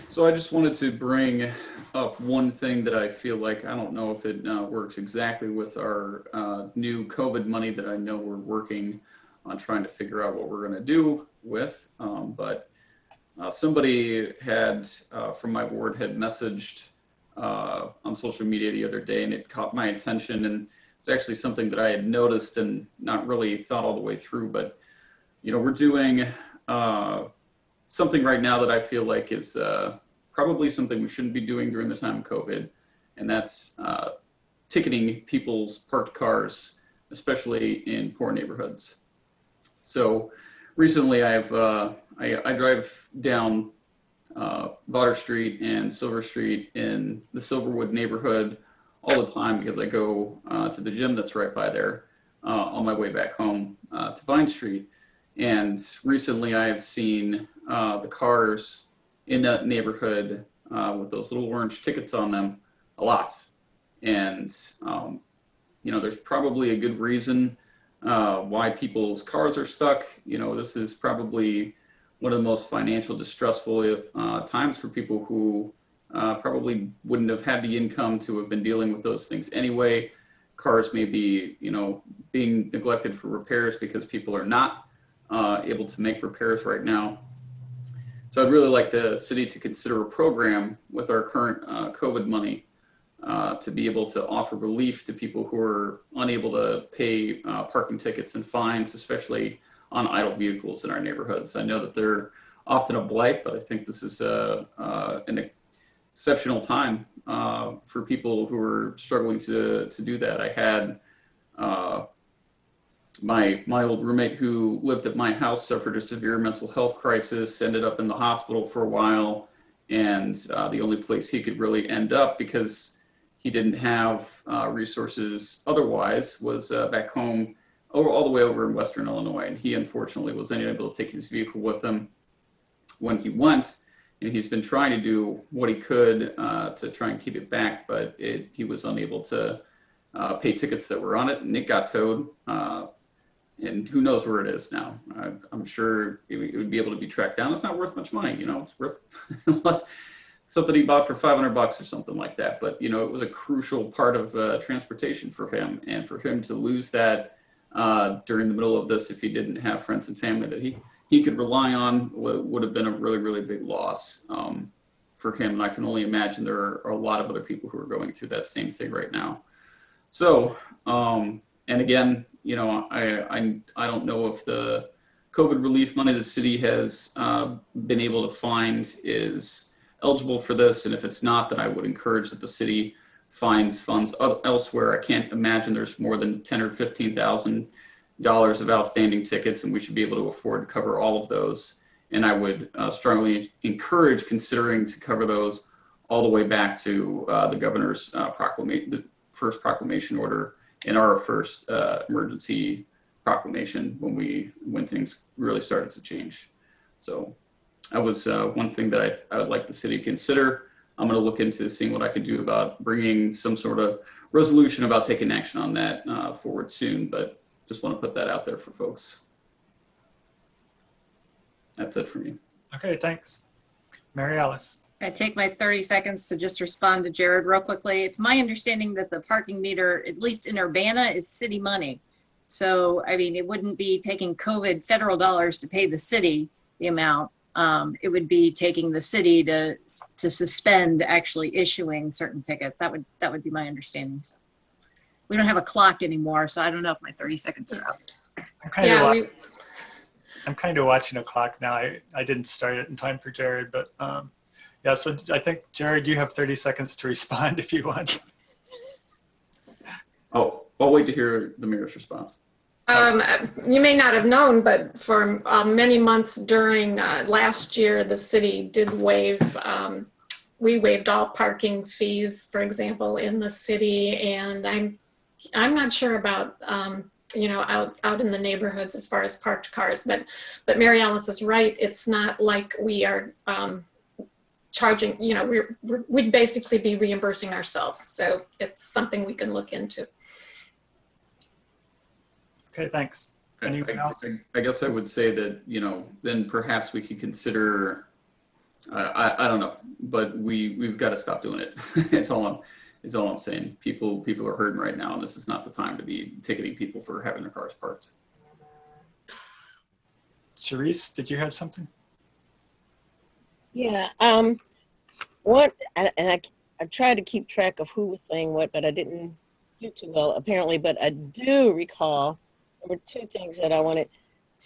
So I just wanted to bring up one thing that I feel like, I don't know if it works exactly with our new COVID money that I know we're working on trying to figure out what we're going to do with. But somebody had from my board had messaged on social media the other day, and it caught my attention, and it's actually something that I had noticed and not really thought all the way through. But we're doing something right now that I feel like is probably something we shouldn't be doing during the time of COVID, and that's ticketing people's parked cars, especially in poor neighborhoods. So recently I drive down Potter Street and Silver Street in the Silverwood neighborhood all the time because I go to the gym that's right by there on my way back home to Vine Street. And recently I have seen the cars in that neighborhood with those little orange tickets on them a lot. And, there's probably a good reason why people's cars are stuck. This is probably one of the most financial distressful times for people who probably wouldn't have had the income to have been dealing with those things anyway. Cars may be, being neglected for repairs because people are not able to make repairs right now. So I'd really like the city to consider a program with our current COVID money to be able to offer relief to people who are unable to pay parking tickets and fines, especially on idle vehicles in our neighborhoods. I know that they're often a blight, but I think this is an exceptional time for people who are struggling to do that. I had my old roommate who lived at my house suffered a severe mental health crisis, ended up in the hospital for a while, and the only place he could really end up because he didn't have resources otherwise was back home all the way over in Western Illinois. And he unfortunately was unable to take his vehicle with him when he went. And he's been trying to do what he could to try and keep it back, but he was unable to pay tickets that were on it, and it got towed. And who knows where it is now. I'm sure it would be able to be tracked down. It's not worth much money, it's worth something he bought for $500 or something like that. But it was a crucial part of transportation for him, and for him to lose that during the middle of this, if he didn't have friends and family that he could rely on, would have been a really, really big loss for him. And I can only imagine there are a lot of other people who are going through that same thing right now. So, and again, I don't know if the COVID relief money the city has been able to find is eligible for this, and if it's not, then I would encourage that the city finds funds elsewhere. I can't imagine there's more than $10,000 or $15,000 of outstanding tickets, and we should be able to afford to cover all of those. And I would strongly encourage considering to cover those all the way back to the governor's the first proclamation order and our first emergency proclamation when things really started to change. So that was one thing that I would like the city to consider. I'm going to look into seeing what I can do about bringing some sort of resolution about taking action on that forward soon, but just want to put that out there for folks. That's it for me. Okay, thanks. Mary Alice. I take my 30 seconds to just respond to Jared real quickly. It's my understanding that the parking meter, at least in Urbana, is city money. So, I mean, it wouldn't be taking COVID federal dollars to pay the city the amount. It would be taking the city to suspend actually issuing certain tickets. That would be my understanding. So we don't have a clock anymore, so I don't know if my 30 seconds are up. I'm kind of watching a clock now. I didn't start it in time for Jared, but yeah, so I think, Jared, you have 30 seconds to respond if you want. Oh, I'll wait to hear the mayor's response. You may not have known, but for many months during last year, the city did we waived all parking fees, for example, in the city. And I'm not sure about, out in the neighborhoods as far as parked cars, but Mary Alice is right. It's not like we are charging, we'd basically be reimbursing ourselves. So it's something we can look into. Okay, thanks. Anyone else? I guess I would say that, then perhaps we could consider, I don't know, but we've got to stop doing it. It's all I'm saying. People are hurting right now, and this is not the time to be ticketing people for having their cars parked. Charisse, did you have something? Yeah. I tried to keep track of who was saying what, but I didn't do too well apparently. But I do recall there were two things that I wanted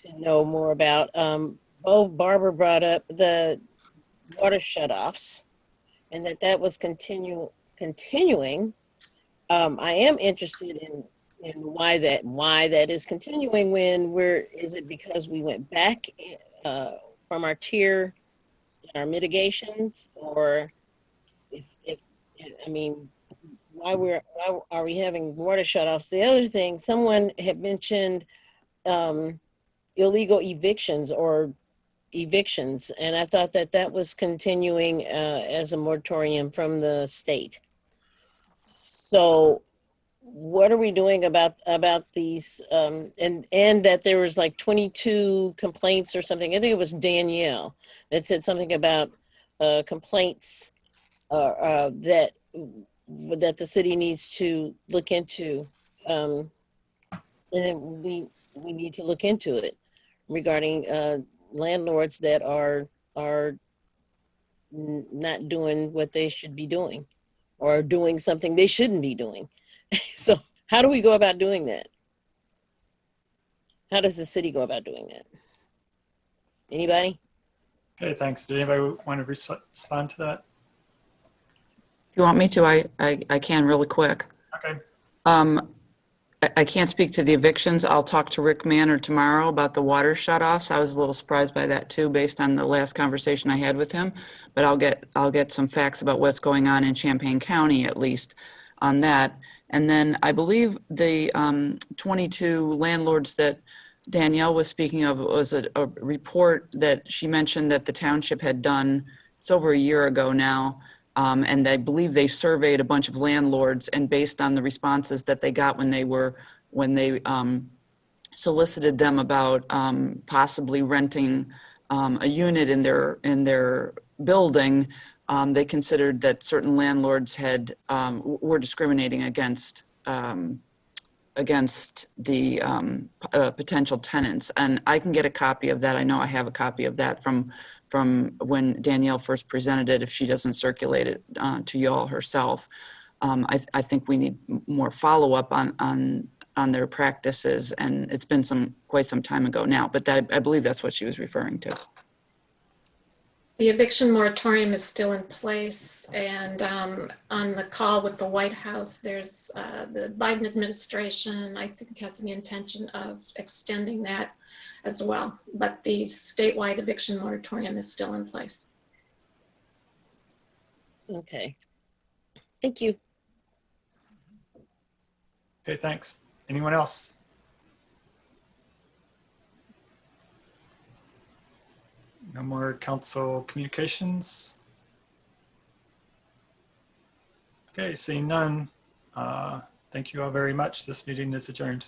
to know more about. Both Barbara brought up the water shutoffs, and that was continuing. I am interested in why that is continuing. Is it because we went back from our tier and our mitigations, or if I mean, why are we having water shutoffs? The other thing, someone had mentioned illegal evictions or evictions, and I thought that was continuing as a moratorium from the state. So what are we doing about these and that there was like 22 complaints or something? I think it was Danielle that said something about complaints that the city needs to look into, and then we need to look into it regarding landlords that are not doing what they should be doing, or doing something they shouldn't be doing. So how do we go about doing that? How does the city go about doing that? Anybody? Okay, thanks. Did anybody want to respond to that? If you want me to, I can really quick. Okay. I can't speak to the evictions. I'll talk to Rick Manor tomorrow about the water shutoffs. I was a little surprised by that too, based on the last conversation I had with him. But I'll get some facts about what's going on in Champaign County, at least, on that. And then I believe the 22 landlords that Danielle was speaking of was a report that she mentioned that the township had done. It's over a year ago now. And I believe they surveyed a bunch of landlords, and based on the responses that they got when they solicited them about possibly renting a unit in their building, they considered that certain landlords were discriminating against the potential tenants. And I can get a copy of that. I know I have a copy of that from when Danielle first presented it, if she doesn't circulate it to y'all herself. I think we need more follow-up on their practices, and it's been quite some time ago now, but I believe that's what she was referring to. The eviction moratorium is still in place, and on the call with the White House, there's the Biden administration, I think, has the intention of extending that as well, but the statewide eviction moratorium is still in place. Okay. Thank you. Okay, thanks. Anyone else? No more council communications? Okay, seeing none. Thank you all very much. This meeting is adjourned.